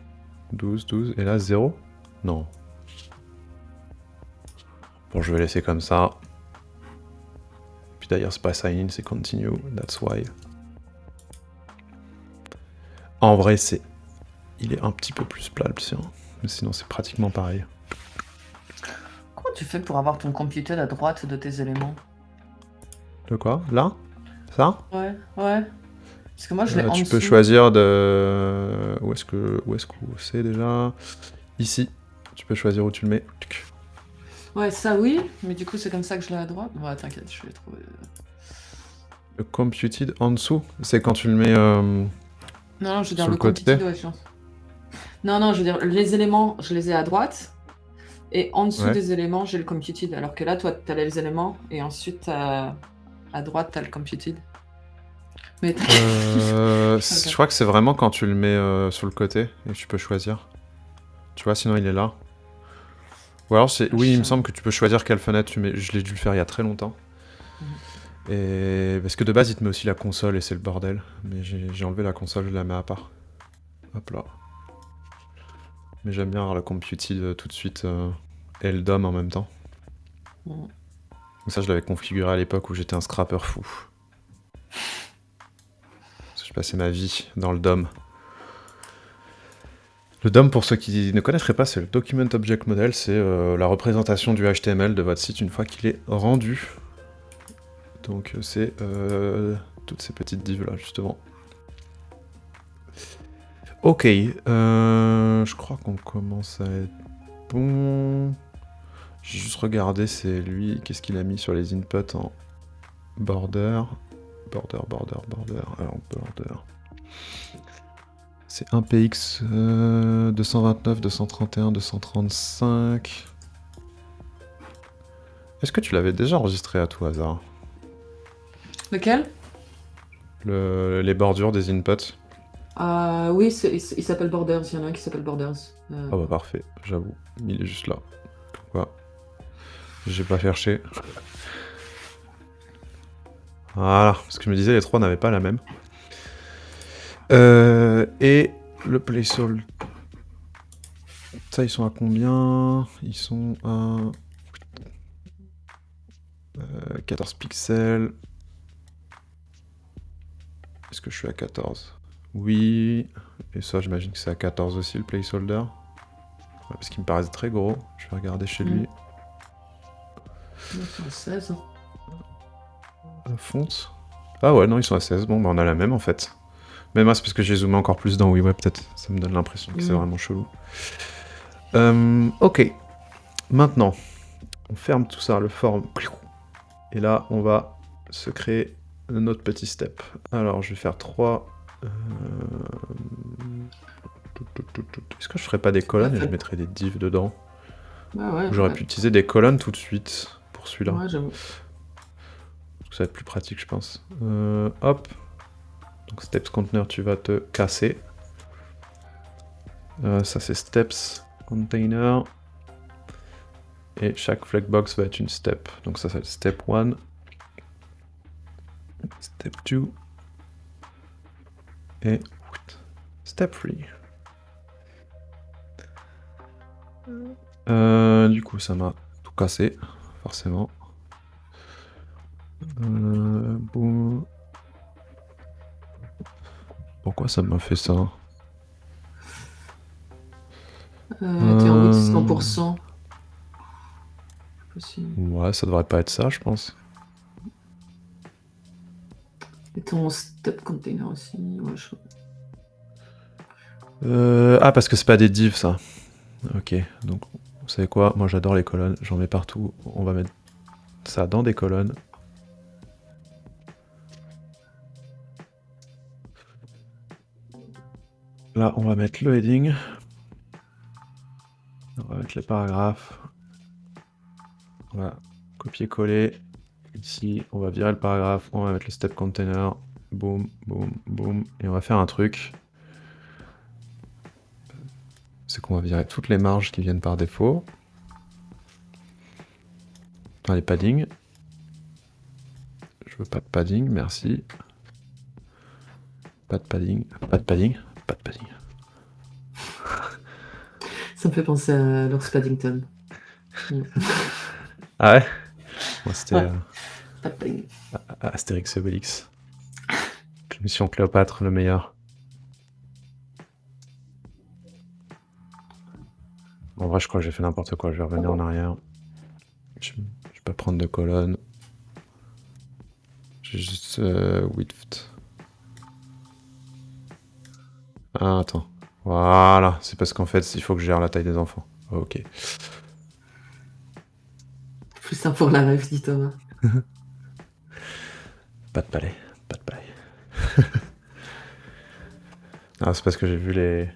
12, 12. Et là, 0? Non. Bon, je vais laisser comme ça. Puis d'ailleurs, c'est pas sign in, c'est continue. That's why. En vrai, il est un petit peu plus plat le sien. Mais sinon, c'est pratiquement pareil. Comment tu fais pour avoir ton computer à droite de tes éléments? De quoi? Là? Ça? Ouais, ouais. Parce que moi, je l'ai en Tu dessous. peux choisir de... Où est-ce que c'est déjà? Ici. Tu peux choisir où tu le mets. Tuc. Ouais, ça oui, mais du coup, c'est comme ça que je l'ai à droite. Ouais, t'inquiète, je vais trouver. Le computed en dessous, c'est quand tu le mets Non, je veux dire sur le le côté. computed, ouais, je pense. Non, je veux dire, les éléments, je les ai à droite. Et en dessous Ouais. des éléments, j'ai le computed. Alors que là, toi, t'as les éléments. Et ensuite, à droite, t'as le computed. Mais Je crois que c'est vraiment quand tu le mets sur le côté et tu peux choisir. Tu vois, sinon il est là. Ou alors oui, il me semble que tu peux choisir quelle fenêtre tu mets. Je l'ai dû le faire il y a très longtemps. Et parce que de base, il te met aussi la console et c'est le bordel. Mais j'ai enlevé la console, je la mets à part. Hop là. Mais j'aime bien avoir le computed tout de suite et le DOM en même temps. Mhm. Ça, je l'avais configuré à l'époque où j'étais un scrapper fou. Parce que je passais ma vie dans le DOM. Le DOM, pour ceux qui ne connaîtraient pas, c'est le Document Object Model. C'est la représentation du HTML de votre site une fois qu'il est rendu. Donc c'est toutes ces petites divs là, justement. Ok, je crois qu'on commence à être bon. J'ai juste regardé, c'est lui, qu'est-ce qu'il a mis sur les inputs en border. Alors border. C'est 1px 229, 231, 235. Est-ce que tu l'avais déjà enregistré à tout hasard? Lequel? Les bordures des inputs? Oui, il s'appelle Borders. Il y en a un qui s'appelle Borders. Ah bah parfait, j'avoue, il est juste là. Pourquoi? J'ai pas cherché. Voilà, parce que je me disais les trois n'avaient pas la même. Et le placeholder. Ça, ils sont à combien? Ils sont à 14 pixels. Est-ce que je suis à 14? Oui. Et ça, j'imagine que c'est à 14 aussi le placeholder. Ouais, parce qu'il me paraît très gros. Je vais regarder chez lui. Ils sont à 16. La fonte. Ah ouais, non, ils sont à 16. Bon, bah on a la même en fait. Mais moi, c'est parce que j'ai zoomé encore plus dans WeWeb, peut-être. Ça me donne l'impression que c'est vraiment chelou. Ok. Maintenant, on ferme tout ça, le form. Et là, on va se créer notre petit step. Alors, je vais faire 3. Est-ce que je ferais pas des colonnes et je mettrais des divs dedans? Bah ouais. J'aurais pu utiliser des colonnes tout de suite pour celui-là. Ouais, j'avoue. Parce que ça va être plus pratique, je pense. Hop. Donc steps container, tu vas te casser. Ça c'est steps container. Et chaque flagbox va être une step. Donc ça c'est step 1. Step 2. Et step 3. Du coup ça m'a tout cassé, forcément. Boum. Pourquoi ça m'a fait ça? T'es en 100%. Possible. Ouais, ça devrait pas être ça, je pense. Et ton step container aussi. Ouais, Ah, parce que c'est pas des divs, ça. Ok, donc, vous savez quoi? Moi, j'adore les colonnes. J'en mets partout. On va mettre ça dans des colonnes. Là, on va mettre le heading. On va mettre les paragraphes. On va copier-coller. Ici, on va virer le paragraphe. On va mettre le step container. Boum, boum, boum. Et on va faire un truc. C'est qu'on va virer toutes les marges qui viennent par défaut. Enfin, les paddings. Je veux pas de padding, merci. Pas de padding, pas de padding, pas de padding. Ça me fait penser à Lord Paddington. Ah ouais? Moi, c'était Ouais. Pas de pain. Astérix et Obélix. Mission Cléopâtre, le meilleur. En vrai, je crois que j'ai fait n'importe quoi. Je vais revenir en arrière. Je vais pas prendre de colonne. J'ai juste width. Ah, attends. Voilà. C'est parce qu'en fait, il faut que je gère la taille des enfants. Ok. Plus simple pour la rêve, dit Thomas. Pas de palais. Pas de palais. Ah, c'est parce que j'ai vu les...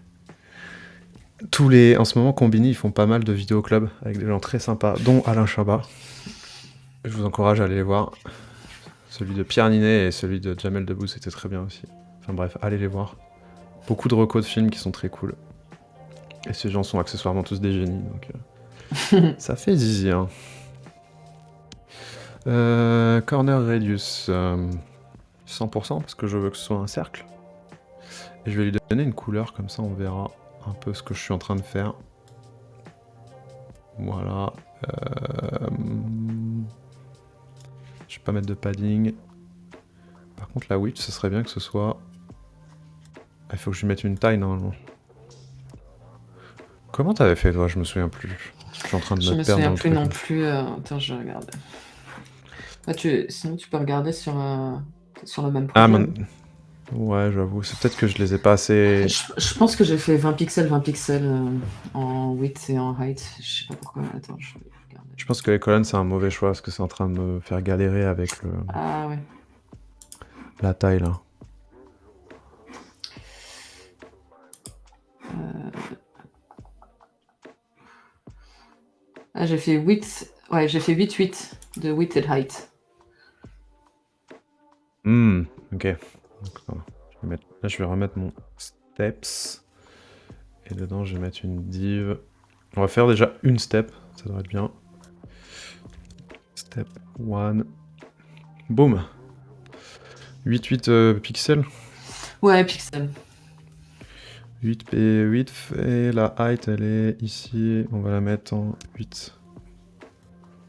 Tous les... En ce moment, Combini, ils font pas mal de vidéos club avec des gens très sympas, dont Alain Chabat. Je vous encourage à aller les voir. Celui de Pierre Ninet et celui de Jamel Debbouze, c'était très bien aussi. Enfin bref, allez les voir. Beaucoup de recos de films qui sont très cool. Et ces gens sont accessoirement tous des génies, donc ça fait zizi, hein. Corner Radius, 100% parce que je veux que ce soit un cercle. Et je vais lui donner une couleur, comme ça on verra un peu ce que je suis en train de faire. Voilà. Je vais pas mettre de padding. Par contre la width, ce serait bien que ce soit... Il faut que je lui mette une taille normalement. Comment t'avais fait toi? Je me souviens plus. Je suis en train de Je me me perdre dans souviens le plus truc. non plus. Attends, je regarde. Sinon, tu peux regarder sur le même Ah, projet. ouais, j'avoue. C'est peut-être que je les ai pas assez... Je pense que j'ai fait 20 pixels en width et en height. Je sais pas pourquoi. Attends, je vais regarder. Je pense que les colonnes, c'est un mauvais choix, parce que c'est en train de me faire galérer avec Ah ouais. la taille, là. Ah, j'ai fait 8. Ouais, j'ai fait 8 de width et de height. Ok. Donc, voilà. Là, je vais remettre mon steps. Et dedans, je vais mettre une div. On va faire déjà une step, ça devrait être bien. Step 1. Boum. 8 pixels. Ouais, pixels. 8 et la height, elle est ici. On va la mettre en 8.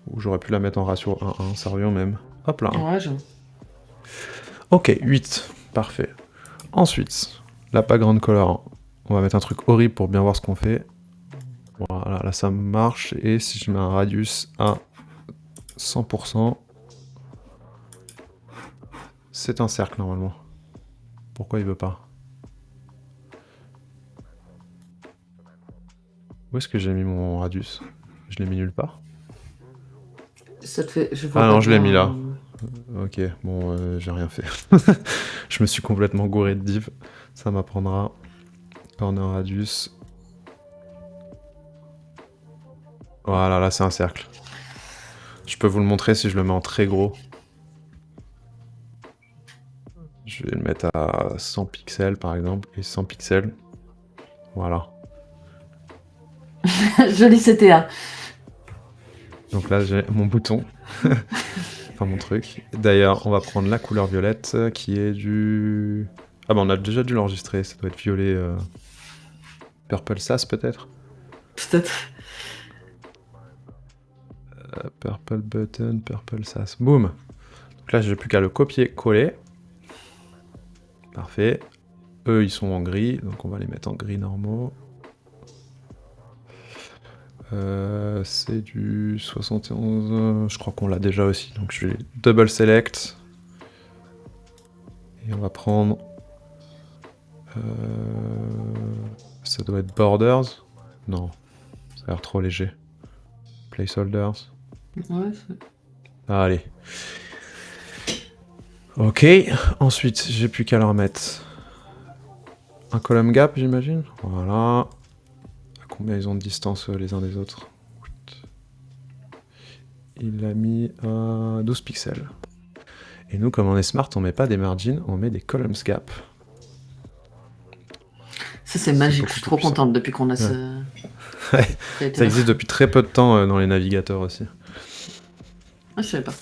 Ou j'aurais pu la mettre en ratio 1-1, ça revient au même. Hop là. Ouais, je... Ok, 8. Parfait. Ensuite, la background color. On va mettre un truc horrible pour bien voir ce qu'on fait. Voilà, là ça marche. Et si je mets un radius à 100%, c'est un cercle normalement. Pourquoi il veut pas? Où est-ce que j'ai mis mon radius? Je l'ai mis nulle part. Ça te fait... Je vois Ah pas non, je l'ai mis bien. là. Ok, bon, j'ai rien fait. Je me suis complètement gouré de div. Ça m'apprendra. Corner radius. Voilà, là c'est un cercle. Je peux vous le montrer si je le mets en très gros. Je vais le mettre à 100 pixels par exemple, et 100 pixels. Voilà. Joli CTA. Donc là j'ai mon bouton. Enfin mon truc. D'ailleurs, on va prendre la couleur violette qui est du... Ah bah on a déjà dû l'enregistrer, ça doit être violet... Purple Sass peut-être. Peut-être. Purple Button, Purple Sass. Boum. Donc là j'ai plus qu'à le copier-coller. Parfait. Eux ils sont en gris, donc on va les mettre en gris normaux. C'est du 71, je crois qu'on l'a déjà aussi, donc je vais double select. Et on va prendre... ça doit être borders. Non, ça a l'air trop léger. Placeholders. Ouais, Ah, allez. Ok, ensuite j'ai plus qu'à leur mettre un column gap, j'imagine. Voilà. À combien ils ont de distance les uns des autres? Il l'a mis à 12 pixels. Et nous, comme on est smart, on met pas des margins, on met des columns gap. ça c'est magique. beaucoup Je suis plus trop puissant. contente depuis qu'on a Ouais. ce... Ouais. Ça existe depuis très peu de temps dans les navigateurs aussi. Ah, je savais pas.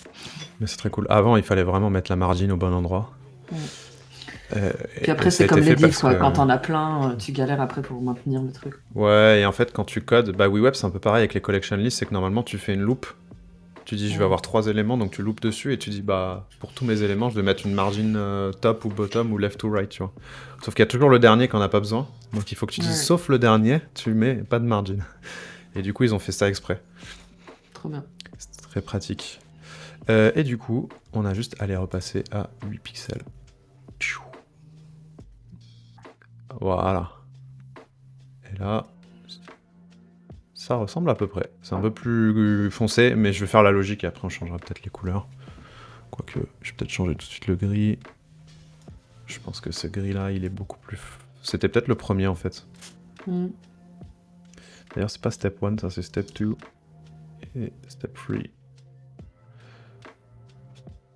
Mais c'est très cool. Avant, il fallait vraiment mettre la margin au bon endroit. Puis après, ça a c'est comme été les fait divs, parce quoi. que... Quand t'en as plein, tu galères après pour maintenir le truc. Ouais, et en fait, quand tu codes, bah WeWeb, c'est un peu pareil avec les collection lists, c'est que normalement, tu fais une loupe. Tu dis je vais Ouais. avoir 3 éléments, donc tu loupes dessus et tu dis bah pour tous mes éléments je vais mettre une margin top ou bottom ou left ou right, tu vois. Sauf qu'il y a toujours le dernier qu'on n'a pas besoin, donc il faut que tu dises Ouais, sauf le dernier, tu mets pas de margin. Et du coup ils ont fait ça exprès. trop bien. C'est très pratique. Et du coup on a juste à les repasser à 8 pixels. Tchou. Voilà. Et là, ça ressemble à peu près. C'est un peu plus foncé, mais je vais faire la logique et après on changera peut-être les couleurs. Quoique, je vais peut-être changer tout de suite le gris. Je pense que ce gris-là, il est beaucoup plus... C'était peut-être le premier, en fait. Mm. D'ailleurs, c'est pas step 1, ça c'est step 2. Et step 3.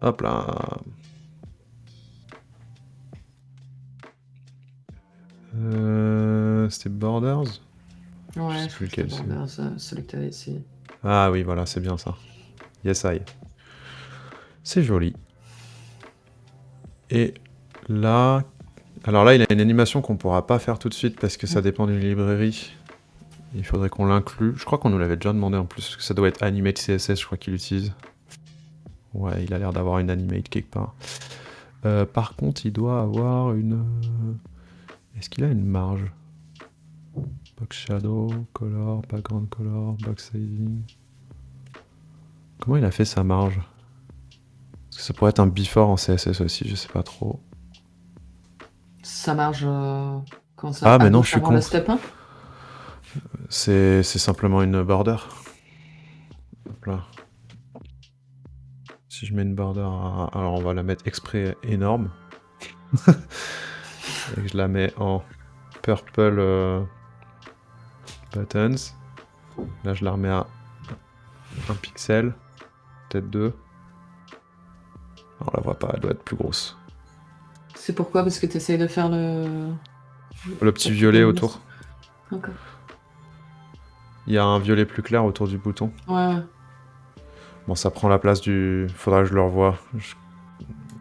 Hop là. C'était Borders? Je Ouais, sais je plus crois que c'était lequel c'est. Borders, celui que t'avais essayé. Ah oui, voilà, c'est bien ça. Yes, I. C'est joli. Et là... Alors là, il a une animation qu'on pourra pas faire tout de suite parce que ça dépend d'une librairie. Il faudrait qu'on l'inclue. Je crois qu'on nous l'avait déjà demandé en plus, parce que ça doit être Animate CSS, je crois qu'il utilise. Ouais, il a l'air d'avoir une Animate quelque part. Par contre, il doit avoir une... Est-ce qu'il a une marge? Box Shadow, Color, Background Color, Box Sizing... Comment il a fait sa marge? Parce que ça pourrait être un before en CSS aussi, je sais pas trop. Ça marche quand ça Ah, à mais non, je gauche suis avant con. le step 1? C'est simplement une border. Hop là. Si je mets une border alors on va la mettre exprès énorme. Et que je la mets en purple buttons. Là je la remets à 1 pixel. Peut-être 2. On la voit pas, elle doit être plus grosse. C'est pourquoi? Parce que tu essayes de faire Le petit violet autour. D'accord. Il y a un violet plus clair autour du bouton. Ouais. Bon, ça prend la place du... Faudra que je le revoie. Je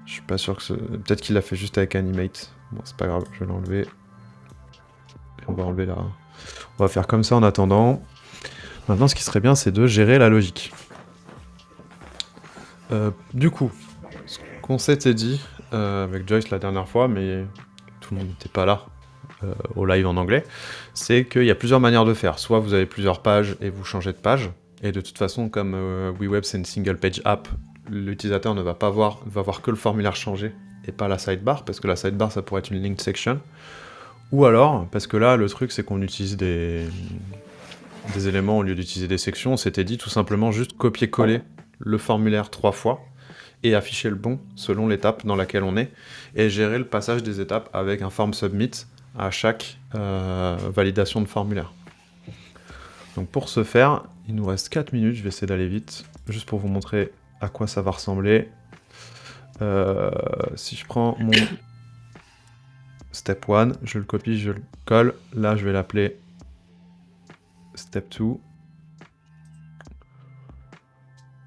suis pas sûr que ce... Peut-être qu'il l'a fait juste avec Animate. Bon, c'est pas grave, je vais l'enlever. Et on va enlever là. On va faire comme ça en attendant. Maintenant, ce qui serait bien, c'est de gérer la logique. Du coup, ce qu'on s'était dit avec Joyce la dernière fois, mais tout le monde n'était pas là au live en anglais, c'est qu'il y a plusieurs manières de faire. Soit vous avez plusieurs pages et vous changez de page, et de toute façon, comme WeWeb c'est une single page app, l'utilisateur ne va pas voir, va voir que le formulaire changer et pas la sidebar, parce que la sidebar ça pourrait être une linked section. Ou alors, parce que là le truc c'est qu'on utilise des éléments au lieu d'utiliser des sections, on s'était dit tout simplement juste copier-coller le formulaire 3 fois et afficher le bon selon l'étape dans laquelle on est, et gérer le passage des étapes avec un form submit à chaque validation de formulaire. Donc pour ce faire, il nous reste 4 minutes, je vais essayer d'aller vite, juste pour vous montrer à quoi ça va ressembler. Si je prends mon step 1, je le copie, je le colle, là je vais l'appeler step 2.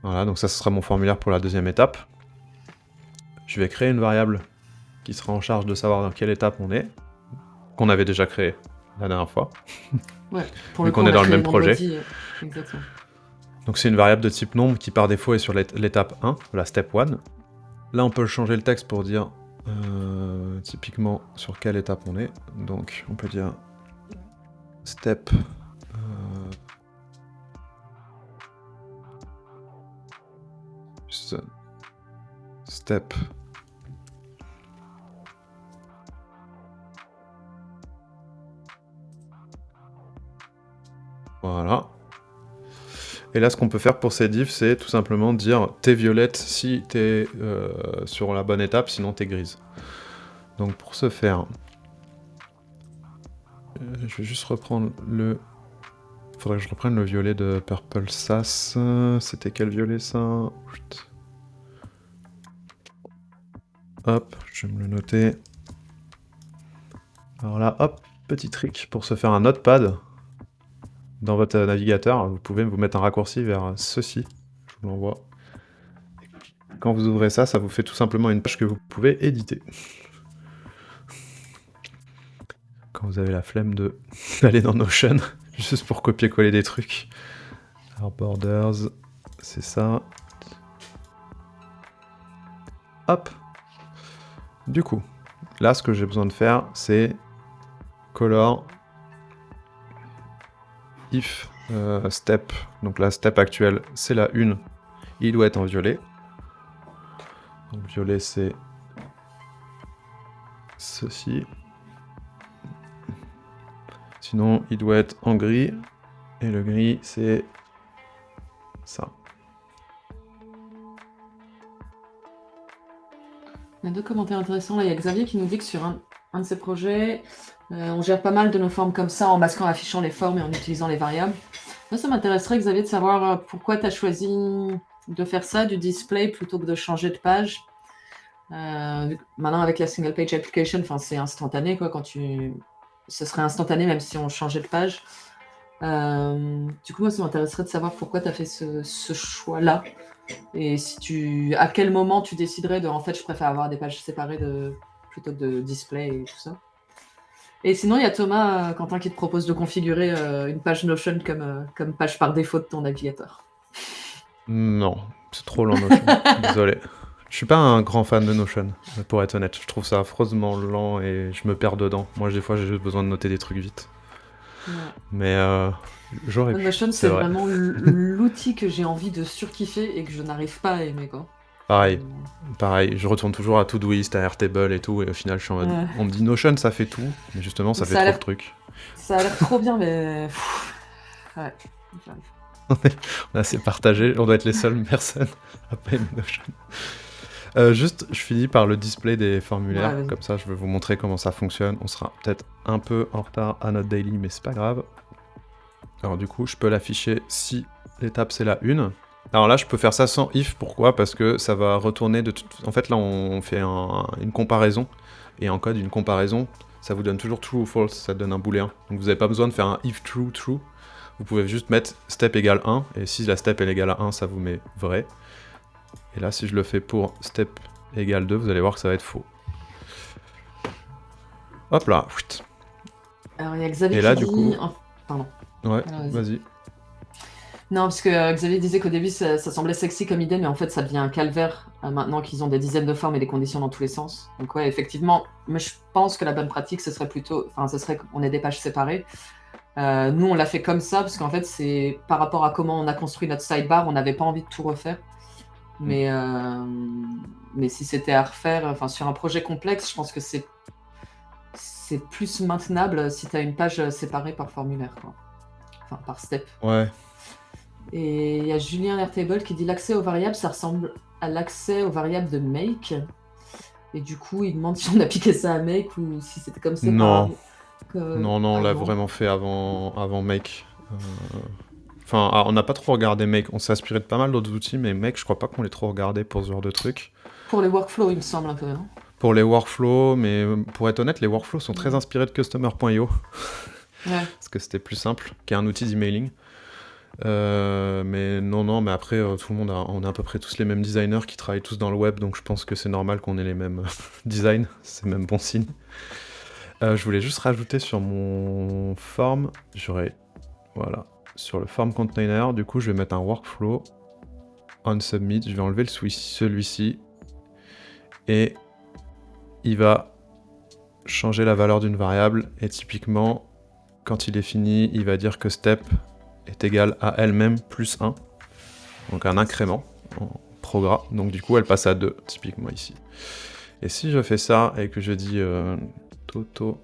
Voilà, donc ça ce sera mon formulaire pour la deuxième étape. Je vais créer une variable qui sera en charge de savoir dans quelle étape on est, qu'on avait déjà créé la dernière fois. Ouais, pour Vu le coup, qu'on on est a dans le créé même projet. vendredi, exactement. Donc c'est une variable de type nombre qui par défaut est sur l'étape 1, la step 1. Là on peut changer le texte pour dire typiquement sur quelle étape on est. Donc on peut dire step step voilà. Et là, ce qu'on peut faire pour ces diffs, c'est tout simplement dire t'es violette si t'es sur la bonne étape, sinon t'es grise. Donc pour ce faire, je vais juste reprendre le... Faudrait que je reprenne le violet de Purple Sass. C'était quel violet ça? Hop, je vais me le noter. Alors là, hop, petit trick pour se faire un notepad dans votre navigateur. Vous pouvez vous mettre un raccourci vers ceci. Je vous l'envoie. Quand vous ouvrez ça, ça vous fait tout simplement une page que vous pouvez éditer. Quand vous avez la flemme d'aller dans Notion, juste pour copier-coller des trucs. Alors, borders, c'est ça. Hop. Du coup, là, ce que j'ai besoin de faire, c'est color if step. Donc la step actuelle, c'est la 1. Il doit être en violet. Donc violet, c'est ceci. Sinon, il doit être en gris. Et le gris, c'est ça. Il y a 2 commentaires intéressants. Là, il y a Xavier qui nous dit que sur un de ses projets, on gère pas mal de nos formes comme ça en masquant, affichant les formes et en utilisant les variables. Moi, ça m'intéresserait, Xavier, de savoir pourquoi tu as choisi de faire ça, du display, plutôt que de changer de page. Maintenant, avec la single page application, c'est instantané, quoi. Ce serait instantané même si on changeait de page. Du coup, moi, ça m'intéresserait de savoir pourquoi tu as fait ce choix-là. Et à quel moment tu déciderais de, en fait, je préfère avoir des pages séparées plutôt que de display et tout ça. Et sinon, il y a Thomas, Quentin, qui te propose de configurer une page Notion comme page par défaut de ton navigateur. Non, c'est trop lent Notion. Désolé. Je suis pas un grand fan de Notion, pour être honnête. Je trouve ça affreusement lent et je me perds dedans. Moi, des fois, j'ai juste besoin de noter des trucs vite. Ouais. Mais j'aurais pu. Notion, c'est vraiment l'outil que j'ai envie de surkiffer et que je n'arrive pas à aimer, quoi. Pareil, je retourne toujours à Todoist, à Airtable et tout, et au final, je suis en mode... Ouais. On me dit Notion, ça fait tout, mais justement, ça Ça fait a trop l'air- de trucs. Ça a l'air trop bien, mais... Ouais. On a assez partagé, on doit être les seules personnes à pas aimer Notion. Juste, je finis par le display des formulaires, Ouais, vas-y. comme ça je vais vous montrer comment ça fonctionne. On sera peut-être un peu en retard à notre daily, mais c'est pas grave. Alors du coup, je peux l'afficher si l'étape c'est la 1. Alors là, je peux faire ça sans if, pourquoi? Parce que ça va retourner de toute... En fait, là, on fait une comparaison, et en code, une comparaison, ça vous donne toujours true ou false, ça donne un booléen. Donc vous n'avez pas besoin de faire un if true, true. Vous pouvez juste mettre step égale 1, et si la step est égale à 1, ça vous met vrai. Et là, si je le fais pour step égale 2, vous allez voir que ça va être faux. Hop là. Alors, il y a Xavier Et là, qui du dit... coup... Pardon. Ouais, Alors, vas-y. Non, parce que Xavier disait qu'au début, ça semblait sexy comme idée, mais en fait, ça devient un calvaire maintenant qu'ils ont des dizaines de formes et des conditions dans tous les sens. Donc ouais, effectivement, mais je pense que la bonne pratique, ce serait plutôt... ce serait qu'on ait des pages séparées. Nous, on l'a fait comme ça, parce qu'en fait, c'est par rapport à comment on a construit notre sidebar, on n'avait pas envie de tout refaire. Mais si c'était à refaire, sur un projet complexe, je pense que c'est plus maintenable si tu as une page séparée par formulaire, quoi. Enfin, par step. Ouais. Et il y a Julien Airtable qui dit l'accès aux variables, ça ressemble à l'accès aux variables de make. Et du coup, il demande si on appliquait ça à make ou si c'était comme ça. Non, on l'a avant. vraiment fait avant Make. On n'a pas trop regardé Make. On s'est inspiré de pas mal d'autres outils, mais Make, je crois pas qu'on l'ait trop regardé pour ce genre de truc. Pour les workflows, il me semble un peu, non? Pour les workflows, mais pour être honnête, les workflows sont très inspirés de Customer.io. Ouais. Parce que c'était plus simple, qui est un outil d'emailing. Mais mais après, tout le monde on a à peu près tous les mêmes designers qui travaillent tous dans le web, donc je pense que c'est normal qu'on ait les mêmes designs, c'est même bon signe. Je voulais juste rajouter sur mon form, voilà, sur le form container, du coup je vais mettre un workflow on submit, je vais enlever celui-ci, et il va changer la valeur d'une variable, et typiquement, quand il est fini, il va dire que step est égale à elle-même plus 1, donc un incrément en progrès, donc du coup elle passe à 2, typiquement ici. Et si je fais ça et que je dis Toto,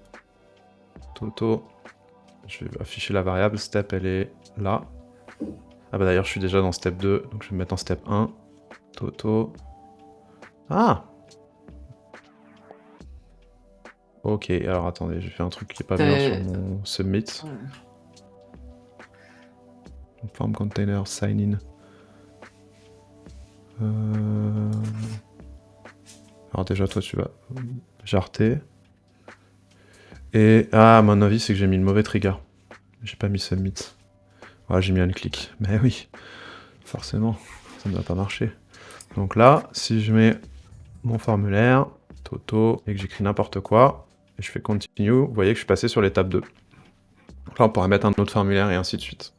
je vais afficher la variable, step elle est là. Ah bah d'ailleurs je suis déjà dans step 2, donc je vais me mettre en step 1, Toto. Ah! Ok, alors attendez, j'ai fait un truc qui est pas bien sur mon submit. Form container, sign in. Alors déjà toi tu vas jarter. Et à mon avis c'est que j'ai mis le mauvais trigger. J'ai pas mis submit. Voilà, j'ai mis un clic. Mais oui, forcément, ça ne va pas marcher. Donc là, si je mets mon formulaire, Toto, et que j'écris n'importe quoi, et je fais continue, vous voyez que je suis passé sur l'étape 2. Donc là, on pourra mettre un autre formulaire et ainsi de suite.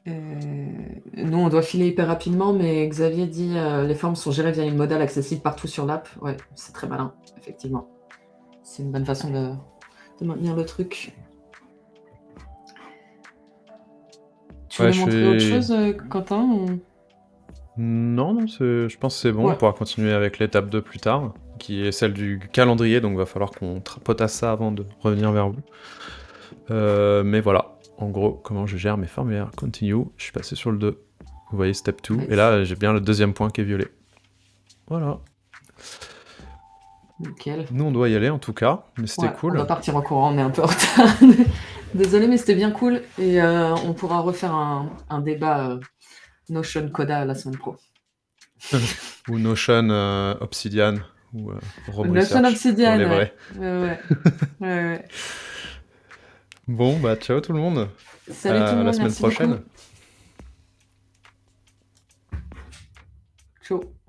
Nous, on doit filer hyper rapidement, mais Xavier dit les formes sont gérées via une modale accessible partout sur l'app. Ouais, c'est très malin, effectivement. C'est une bonne façon de maintenir le truc. Tu Ouais, voulais montrer autre chose, Quentin Non, non, je pense que c'est bon. Ouais. On pourra continuer avec l'étape 2 plus tard, qui est celle du calendrier, donc va falloir qu'on potasse ça avant de revenir vers vous. Mais voilà, en gros, comment je gère mes formulaires. Continue, je suis passé sur le 2. Vous voyez, step 2. Nice. Et là, j'ai bien le deuxième point qui est violet. Voilà. Nickel. Nous, on doit y aller en tout cas, mais c'était Ouais, cool. On va partir en courant, on est un peu en retard. Désolé, mais c'était bien cool. Et on pourra refaire un débat Notion Coda la semaine pro. Ou Notion Obsidian, ou Rome Notion Research, Obsidian, pour les ouais. vrais. Ouais. Bon, bah ciao tout le monde. Salut tout le À la monde, semaine merci prochaine. beaucoup. Ciao.